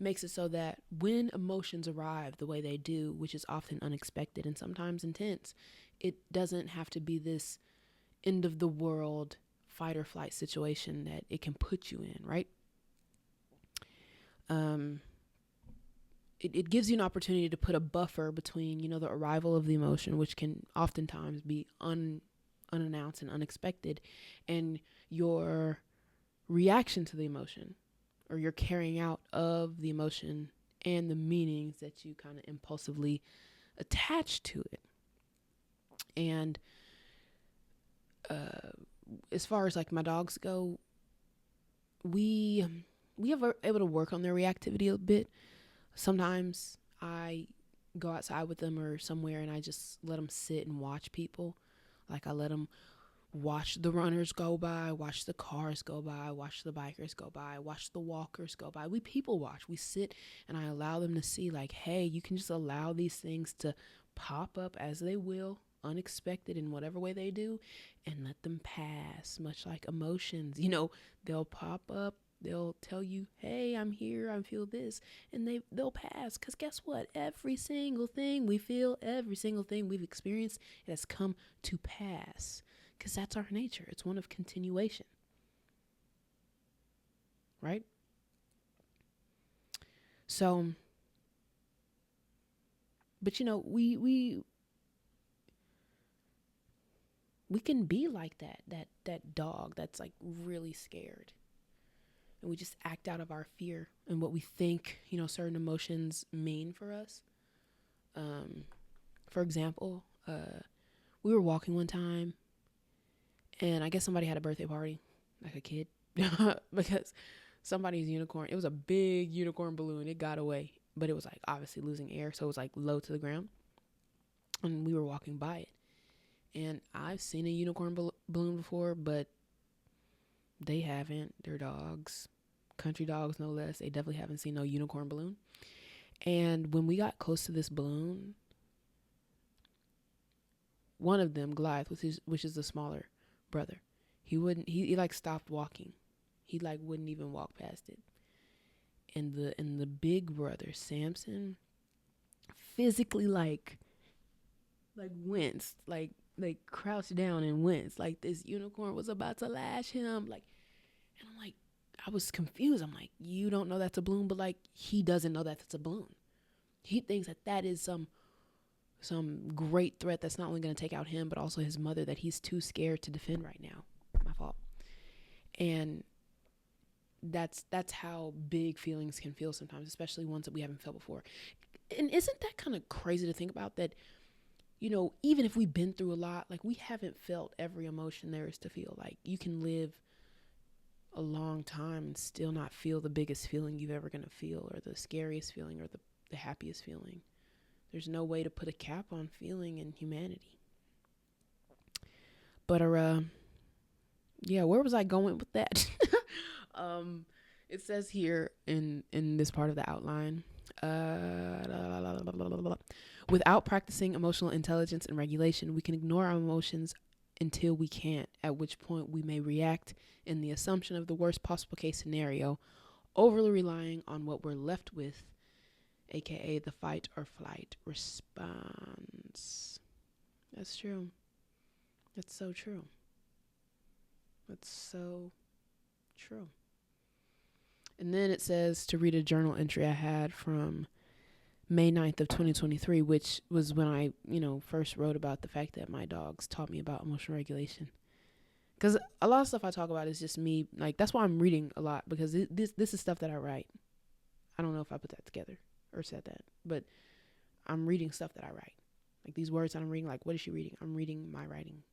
makes it so that when emotions arrive the way they do, which is often unexpected and sometimes intense, it doesn't have to be this end of the world fight or flight situation that it can put you in, right? Um, it gives you an opportunity to put a buffer between, the arrival of the emotion, which can oftentimes be unannounced and unexpected, and your reaction to the emotion, or your carrying out of the emotion and the meanings that you kind of impulsively attach to it. And as far as like my dogs go, we have able to work on their reactivity a bit. Sometimes I go outside with them or somewhere and I just let them sit and watch people. Like I let them watch the runners go by, watch the cars go by, watch the bikers go by, watch the walkers go by. We people watch. We sit and I allow them to see, like, hey, you can just allow these things to pop up as they will, unexpected in whatever way they do, and let them pass, much like emotions. They'll pop up. They'll tell you, hey, I'm here, I feel this, and they'll pass. Because guess what? Every single thing we feel, every single thing we've experienced, it has come to pass. Because that's our nature. It's one of continuation. Right? So, but we can be like that dog that's like really scared. And we just act out of our fear and what we think, certain emotions mean for us. For example, we were walking one time and I guess somebody had a birthday party, like a kid, because somebody's unicorn, it was a big unicorn balloon. It got away, but it was like obviously losing air. So it was like low to the ground. And we were walking by it. And I've seen a unicorn balloon before, but they haven't. They're dogs, country dogs, no less. They definitely haven't seen no unicorn balloon. And when we got close to this balloon, one of them, Goliath, which is the smaller brother, he like stopped walking. He like wouldn't even walk past it. And the big brother, Samson, physically like winced, like crouched down and winced, like this unicorn was about to lash him, like. And I'm like, I was confused. I'm like, you don't know that's a balloon, but like he doesn't know that it's a balloon. He thinks that is some great threat that's not only going to take out him, but also his mother, that he's too scared to defend right now. My fault. And that's how big feelings can feel sometimes, especially ones that we haven't felt before. And isn't that kind of crazy to think about, that, even if we've been through a lot, like we haven't felt every emotion there is to feel. Like you can live a long time and still not feel the biggest feeling you've ever going to feel, or the scariest feeling, or the happiest feeling. There's no way to put a cap on feeling and humanity. But yeah, where was I going with that? It says here in this part of the outline, without practicing emotional intelligence and regulation, we can ignore our emotions until we can't, at which point we may react in the assumption of the worst possible case scenario, overly relying on what we're left with, aka the fight or flight response. That's true. That's so true. That's so true. And then it says to read a journal entry I had from May 9th of 2023, which was when I, first wrote about the fact that my dogs taught me about emotional regulation. Because a lot of stuff I talk about is just me. Like, that's why I'm reading a lot, because this is stuff that I write. I don't know if I put that together or said that, but I'm reading stuff that I write. Like these words that I'm reading, like, what is she reading? I'm reading my writing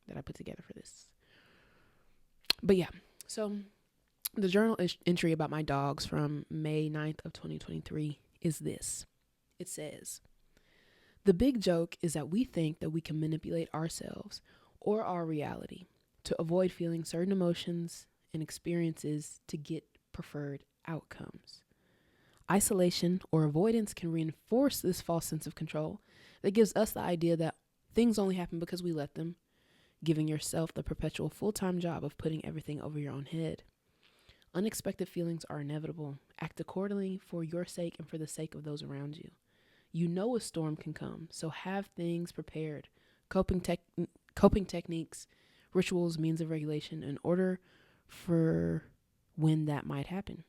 that I put together for this. But yeah, so the journal entry about my dogs from May 9th of 2023 is this. It says, the big joke is that we think that we can manipulate ourselves or our reality to avoid feeling certain emotions and experiences to get preferred outcomes. Isolation or avoidance can reinforce this false sense of control that gives us the idea that things only happen because we let them, giving yourself the perpetual full-time job of putting everything over your own head. Unexpected feelings are inevitable. Act accordingly for your sake and for the sake of those around you. You know a storm can come, so have things prepared. Coping techniques, rituals, means of regulation in order for when that might happen.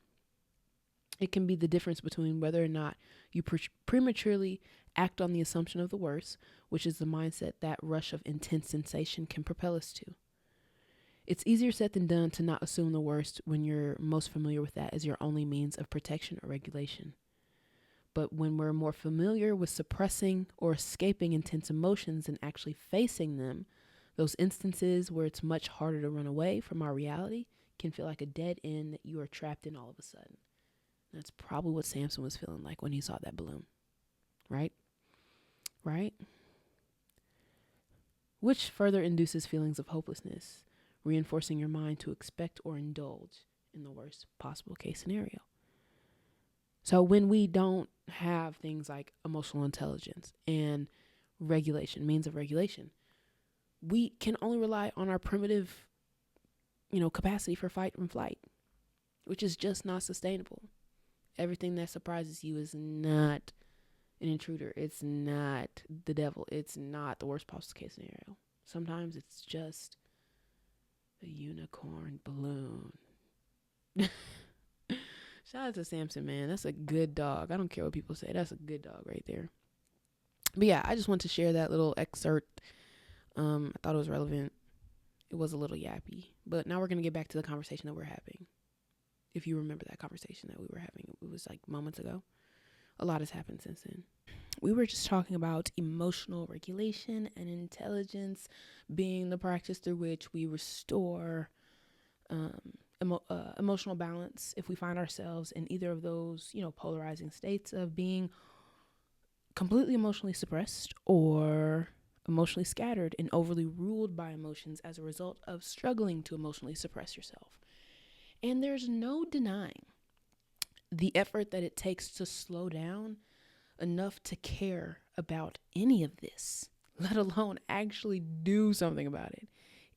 It can be the difference between whether or not you prematurely act on the assumption of the worst, which is the mindset that rush of intense sensation can propel us to. It's easier said than done to not assume the worst when you're most familiar with that as your only means of protection or regulation. But when we're more familiar with suppressing or escaping intense emotions and actually facing them, those instances where it's much harder to run away from our reality can feel like a dead end that you are trapped in all of a sudden. That's probably what Samson was feeling like when he saw that balloon. Right? Right? Which further induces feelings of hopelessness, reinforcing your mind to expect or indulge in the worst possible case scenario. So when we don't have things like emotional intelligence and regulation, means of regulation, we can only rely on our primitive, capacity for fight and flight, which is just not sustainable. Everything that surprises you is not an intruder. It's not the devil. It's not the worst possible case scenario. Sometimes it's just a unicorn balloon. Shout out to Samson, man. That's a good dog. I don't care what people say. That's a good dog right there. But yeah, I just want to share that little excerpt. I thought it was relevant. It was a little yappy. But now we're going to get back to the conversation that we're having. If you remember that conversation that we were having, it was like moments ago. A lot has happened since then. We were just talking about emotional regulation and intelligence being the practice through which we restore emotional balance if we find ourselves in either of those, polarizing states of being completely emotionally suppressed or emotionally scattered and overly ruled by emotions as a result of struggling to emotionally suppress yourself. And there's no denying the effort that it takes to slow down enough to care about any of this, let alone actually do something about it.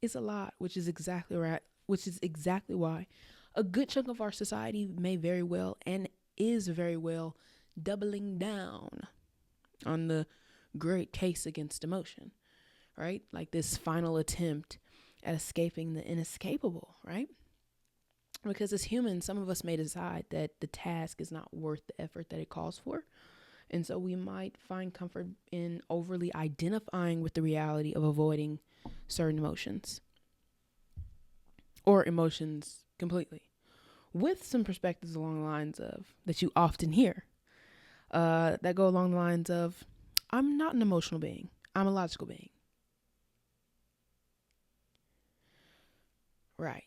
It's a lot, which is exactly right. Which is exactly why a good chunk of our society may very well and is very well doubling down on the great case against emotion, right? Like this final attempt at escaping the inescapable, right? Because as humans, some of us may decide that the task is not worth the effort that it calls for. And so we might find comfort in overly identifying with the reality of avoiding certain emotions or emotions completely, with some perspectives along the lines of that you often hear that go along the lines of, I'm not an emotional being, I'm a logical being. Right.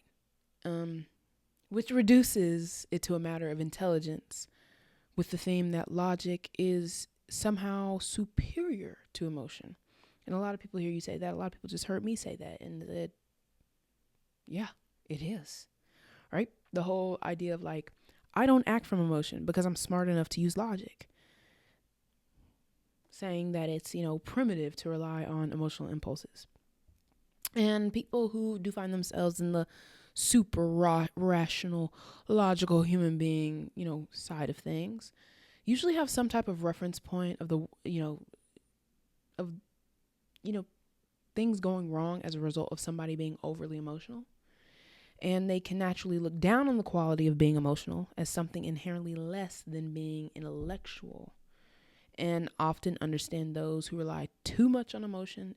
Which reduces it to a matter of intelligence, with the theme that logic is somehow superior to emotion. And a lot of people hear you say that. A lot of people just heard me say that. And that, yeah, it is. Right? The whole idea of like, I don't act from emotion because I'm smart enough to use logic. Saying that it's, primitive to rely on emotional impulses. And people who do find themselves in the super rational, logical human being, side of things, usually have some type of reference point of the, of, things going wrong as a result of somebody being overly emotional. And they can naturally look down on the quality of being emotional as something inherently less than being intellectual, and often understand those who rely too much on emotion,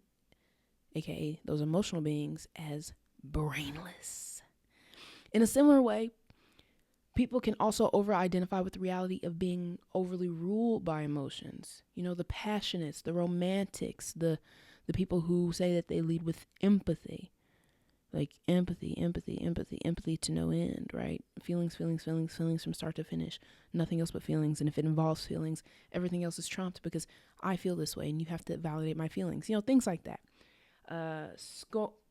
aka those emotional beings, as brainless. In a similar way, people can also over-identify with the reality of being overly ruled by emotions. The passionates, the romantics, the people who say that they lead with empathy. Like empathy to no end, right? Feelings from start to finish. Nothing else but feelings. And if it involves feelings, everything else is trumped because I feel this way and you have to validate my feelings. Things like that.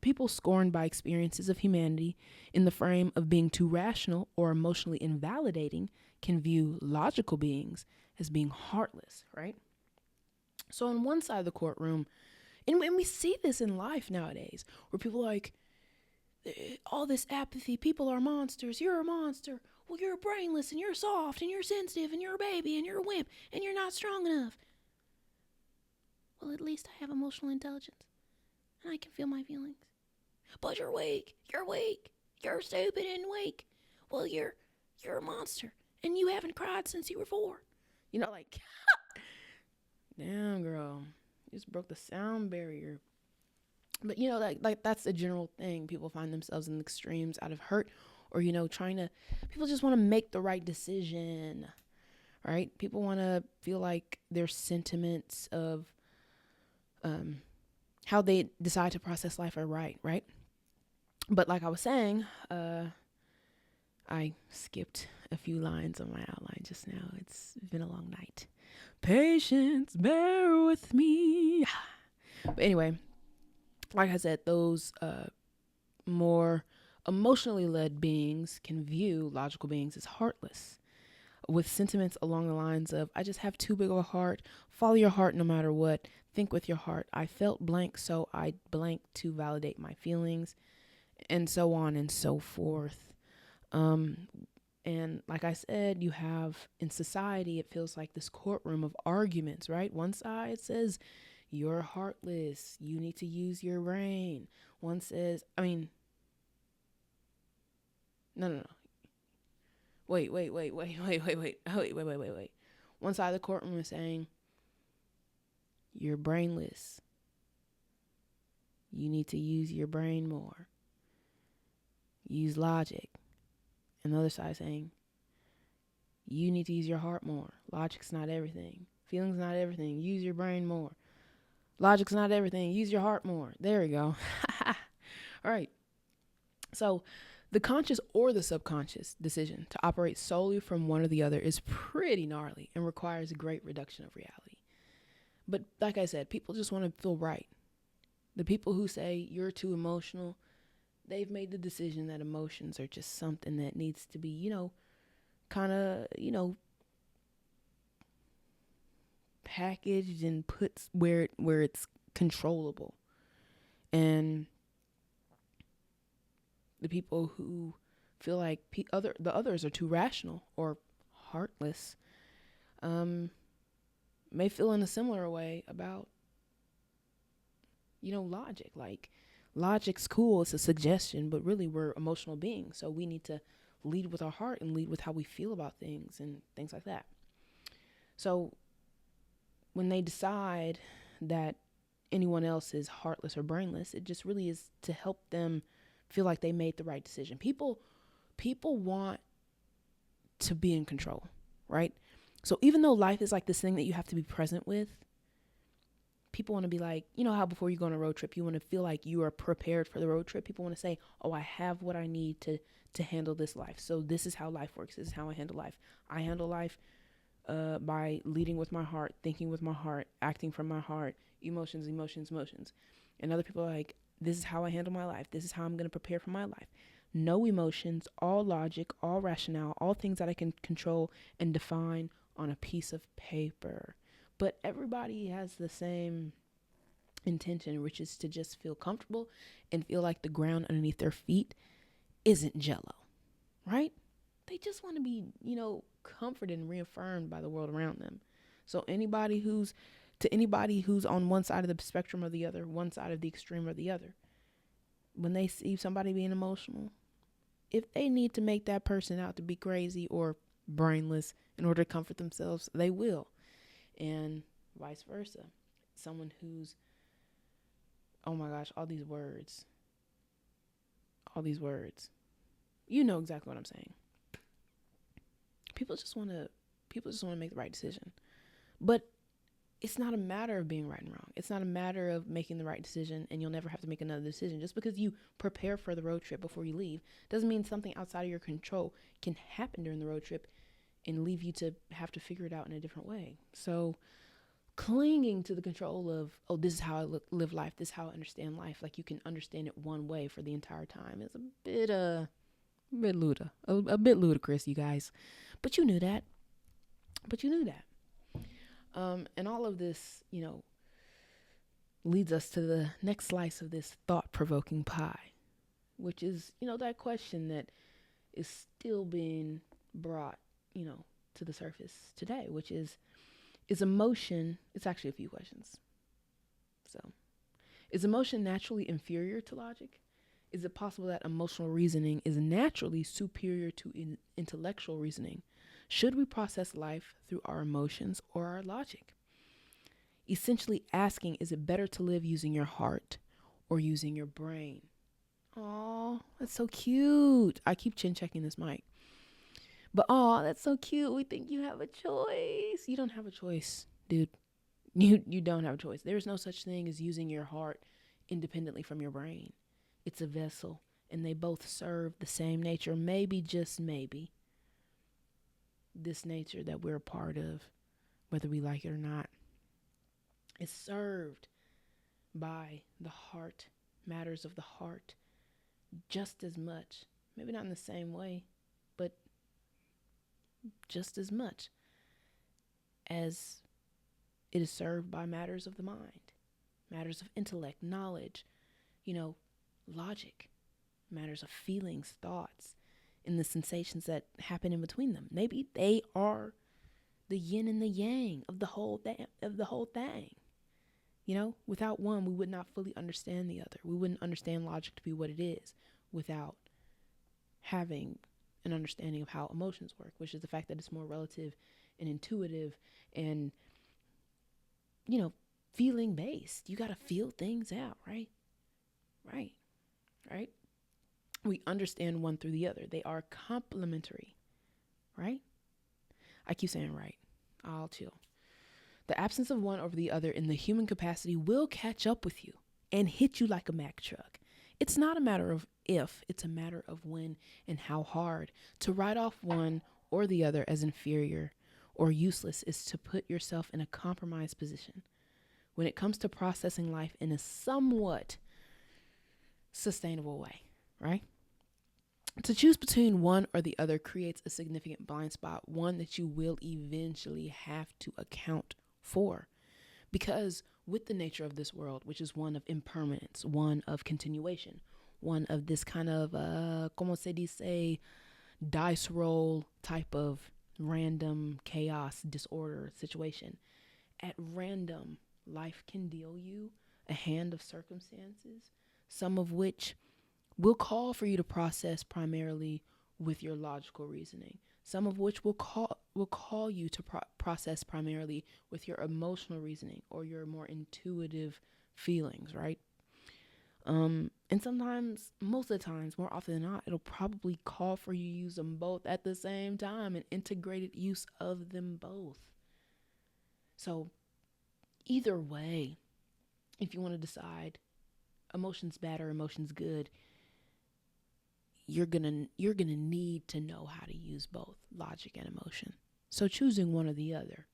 People scorned by experiences of humanity in the frame of being too rational or emotionally invalidating can view logical beings as being heartless, right? So on one side of the courtroom, and we see this in life nowadays, where people are like, all this apathy, people are monsters, you're a monster, well, you're brainless and you're soft and you're sensitive and you're a baby and you're a wimp and you're not strong enough. Well, at least I have emotional intelligence and I can feel my feelings. But you're weak, you're stupid and weak. Well, you're a monster. and you haven't cried since you were 4. You know, like, damn, girl, you just broke the sound barrier. But you know, like that's a general thing. People find themselves in extremes out of hurt, or trying to. People just want to make the right decision, right? People want to feel like their sentiments of how they decide to process life are right? But like I was saying, I skipped a few lines on my outline just now. It's been a long night. Patience, bear with me. But anyway, like I said, those more emotionally led beings can view logical beings as heartless, with sentiments along the lines of, I just have too big of a heart, follow your heart no matter what, think with your heart, I felt blank, so I blank to validate my feelings, and so on and so forth. And like I said, you have in society, it feels like this courtroom of arguments, right? One side says, you're heartless, you need to use your brain. One says, no. Wait. One side of the courtroom is saying, you're brainless. You need to use your brain more. Use logic. And the other side is saying, you need to use your heart more. Logic's not everything. Feelings not everything. Use your brain more. Logic's not everything. Use your heart more. There we go. All right. So the conscious or the subconscious decision to operate solely from one or the other is pretty gnarly and requires a great reduction of reality. But like I said, people just want to feel right. The people who say you're too emotional, they've made the decision that emotions are just something that needs to be, kind of, packaged and put where it's controllable. And the people who feel like the others are too rational or heartless may feel in a similar way about logic. Like, logic's cool, it's a suggestion, but really we're emotional beings, so we need to lead with our heart and lead with how we feel about things and things like that. So when they decide that anyone else is heartless or brainless, it just really is to help them feel like they made the right decision. People want to be in control, right? So even though life is like this thing that you have to be present with, people want to be like, how before you go on a road trip, you want to feel like you are prepared for the road trip. People want to say, oh, I have what I need to handle this life. So this is how life works. This is how I handle life. I handle life by leading with my heart, thinking with my heart, acting from my heart, emotions. And other people are like, this is how I handle my life. This is how I'm going to prepare for my life. No emotions, all logic, all rationale, all things that I can control and define on a piece of paper. But everybody has the same intention, which is to just feel comfortable and feel like the ground underneath their feet isn't jello, right? They just want to be, comforted and reaffirmed by the world around them. So anybody who's on one side of the spectrum or the other, one side of the extreme or the other, when they see somebody being emotional, if they need to make that person out to be crazy or brainless in order to comfort themselves, they will. And vice versa. Someone who's, oh my gosh, all these words. You know exactly what I'm saying. People just want to make the right decision. But it's not a matter of being right and wrong. It's not a matter of making the right decision and you'll never have to make another decision. Just because you prepare for the road trip before you leave doesn't mean something outside of your control can happen during the road trip and leave you to have to figure it out in a different way. So clinging to the control of, oh, this is how I live life, this is how I understand life, like you can understand it one way for the entire time, is a bit ludicrous, you guys. But you knew that. And all of this, leads us to the next slice of this thought-provoking pie, which is, that question that is still being brought, to the surface today, which is emotion, it's actually a few questions. So, is emotion naturally inferior to logic? Is it possible that emotional reasoning is naturally superior to intellectual reasoning? Should we process life through our emotions or our logic? Essentially asking, is it better to live using your heart or using your brain? Oh, that's so cute. I keep chin checking this mic. But oh, that's so cute. We think you have a choice. You don't have a choice, dude. You don't have a choice. There's no such thing as using your heart independently from your brain. It's a vessel, and they both serve the same nature. Maybe, just maybe, this nature that we're a part of, whether we like it or not, is served by the heart, matters of the heart, just as much. Maybe not in the same way, but just as much as it is served by matters of the mind, matters of intellect, knowledge, logic, matters of feelings, thoughts, and the sensations that happen in between them. Maybe they are the yin and the yang of the whole thing. Without one, we would not fully understand the other. We wouldn't understand logic to be what it is without having an understanding of how emotions work, which is the fact that it's more relative and intuitive and, feeling based. You got to feel things out, right? Right. We understand one through the other. They are complementary, right? I keep saying right. I'll chill. The absence of one over the other in the human capacity will catch up with you and hit you like a Mack truck. It's not a matter of if, it's a matter of when and how hard. To write off one or the other as inferior or useless is to put yourself in a compromised position. When it comes to processing life in a somewhat sustainable way, right? To choose between one or the other creates a significant blind spot, one that you will eventually have to account for. Because with the nature of this world, which is one of impermanence, one of continuation, one of this kind of, como se dice, dice roll type of random chaos, disorder situation. At random, life can deal you a hand of circumstances, some of which will call for you to process primarily with your logical reasoning. Some of which will call you to process primarily with your emotional reasoning or your more intuitive feelings, right? And sometimes, most of the times, more often than not, it'll probably call for you to use them both at the same time, an integrated use of them both. So either way, if you want to decide emotions bad or emotions good, you're gonna need to know how to use both logic and emotion. So choosing one or the other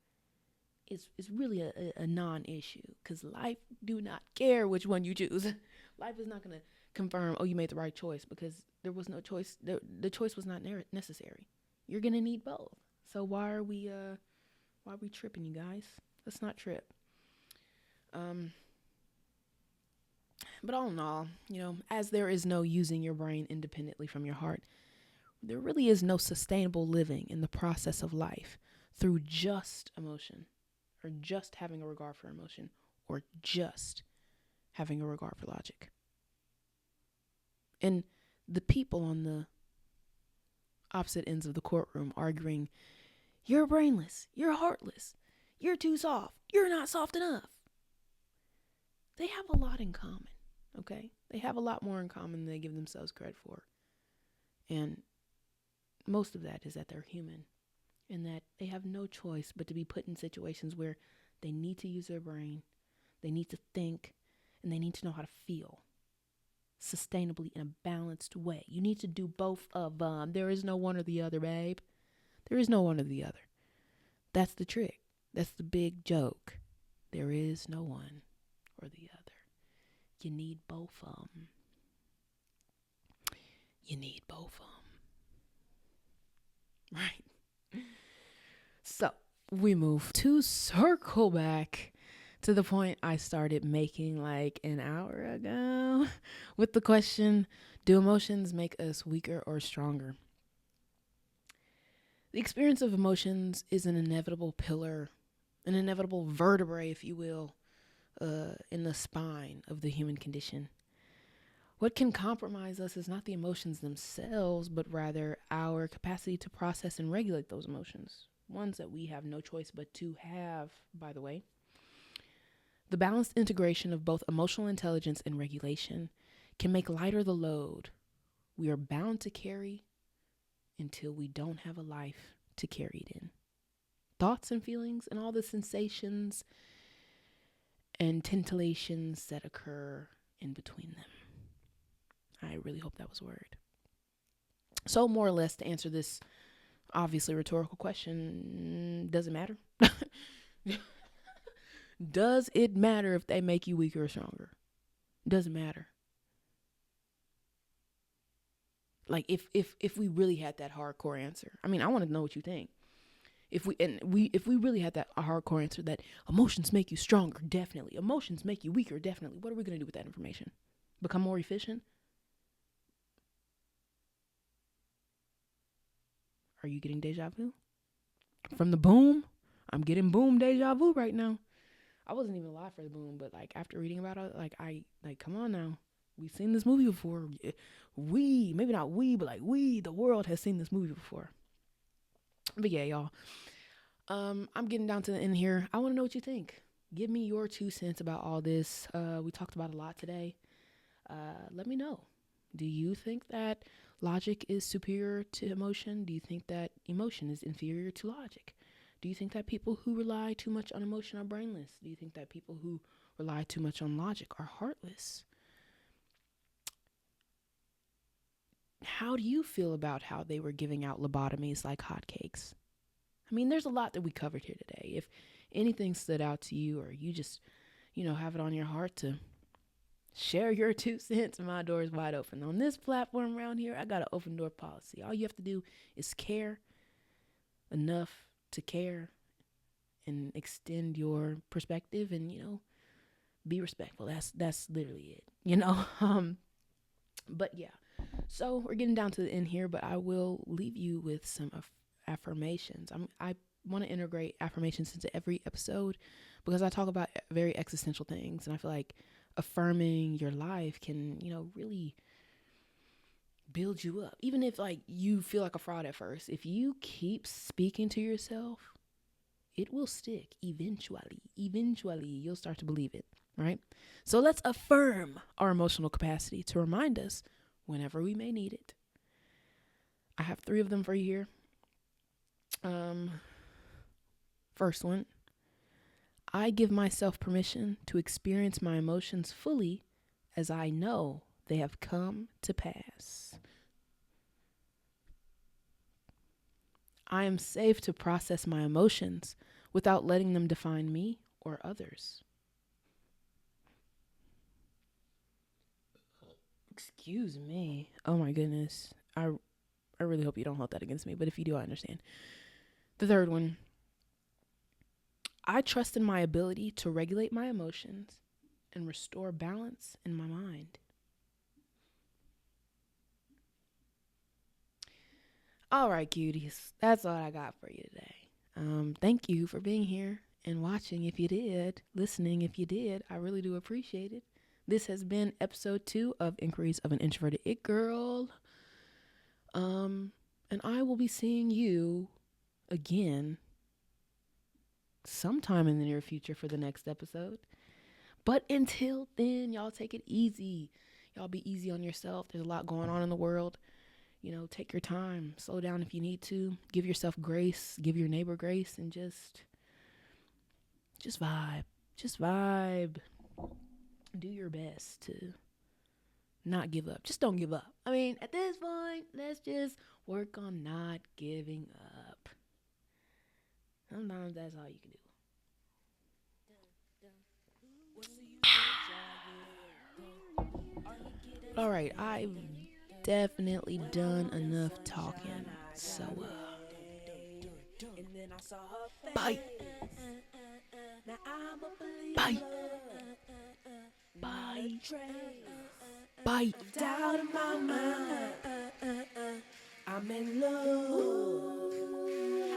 is really a non-issue, because life do not care which one you choose. Life is not gonna confirm, oh, you made the right choice, because there was no choice. The choice was not necessary. You're gonna need both. So why are we tripping, you guys? Let's not trip. But all in all, as there is no using your brain independently from your heart, there really is no sustainable living in the process of life through just emotion, or just having a regard for emotion, or just having a regard for logic. And the people on the opposite ends of the courtroom arguing, you're brainless, you're heartless, you're too soft, you're not soft enough, they have a lot in common, okay? They have a lot more in common than they give themselves credit for. And most of that is that they're human, and that they have no choice but to be put in situations where they need to use their brain, they need to think, and they need to know how to feel sustainably in a balanced way. You need to do both of them. There is no one or the other, babe. There is no one or the other. That's the trick. That's the big joke. There is no one or the other. You need both of them. You need both of them. Right. So we move to circle back to the point I started making like an hour ago with the question, do emotions make us weaker or stronger? The experience of emotions is an inevitable pillar, an inevitable vertebrae, if you will, in the spine of the human condition. What can compromise us is not the emotions themselves, but rather our capacity to process and regulate those emotions, ones that we have no choice but to have, by the way. The balanced integration of both emotional intelligence and regulation can make lighter the load we are bound to carry until we don't have a life to carry it in. Thoughts and feelings and all the sensations and tintillations that occur in between them. I really hope that was a word. So, more or less, to answer this obviously rhetorical question, does it matter? Does it matter if they make you weaker or stronger? Doesn't matter. Like if we really had that hardcore answer, I mean, I want to know what you think. If we really had that hardcore answer that emotions make you stronger, definitely. Emotions make you weaker, definitely. What are we gonna do with that information? Become more efficient? Are you getting deja vu from the boom? I'm getting boom deja vu right now. I wasn't even alive for the boom, but like after reading about it, like come on now. We've seen this movie before. Maybe not we, but like the world has seen this movie before. But yeah, y'all. I'm getting down to the end here. I want to know what you think. Give me your 2 cents about all this. We talked about a lot today. Let me know. Do you think that logic is superior to emotion? Do you think that emotion is inferior to logic? Do you think that people who rely too much on emotion are brainless? Do you think that people who rely too much on logic are heartless? How do you feel about how they were giving out lobotomies like hotcakes? I mean, there's a lot that we covered here today. If anything stood out to you, or you just, have it on your heart to share your 2 cents, my door is wide open. On this platform around here, I got an open door policy. All you have to do is care enough to care and extend your perspective and, be respectful. That's literally it. But yeah. So we're getting down to the end here, but I will leave you with some affirmations. I want to integrate affirmations into every episode because I talk about very existential things, and I feel like affirming your life can, really build you up. Even if like you feel like a fraud at first, if you keep speaking to yourself, it will stick eventually. Eventually, you'll start to believe it, right? So let's affirm our emotional capacity to remind us whenever we may need it. I have 3 of them for you here. First one, I give myself permission to experience my emotions fully as I know they have come to pass. I am safe to process my emotions without letting them define me or others. Excuse me. Oh my goodness. I really hope you don't hold that against me, but if you do, I understand. The third one, I trust in my ability to regulate my emotions and restore balance in my mind. All right, cuties, that's all I got for you today. Thank you for being here and watching if you did, listening if you did. I really do appreciate it. This has been episode 2 of Inquiries of an Introverted It Girl. And I will be seeing you again sometime in the near future for the next episode. But until then, y'all take it easy. Y'all be easy on yourself. There's a lot going on in the world. Take your time. Slow down if you need to. Give yourself grace. Give your neighbor grace, and just vibe. Just vibe. Do your best to not give up. Just don't give up. I mean, at this point, let's just work on not giving up. Sometimes that's all you can do. All right, I've definitely done enough talking. So, bye. Bye. Bye. Bye. Doubt in my mind. I'm in love.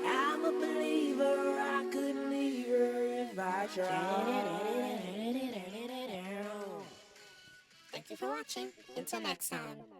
I'm a believer. I couldn't leave her if I tried. you for watching. Until next time.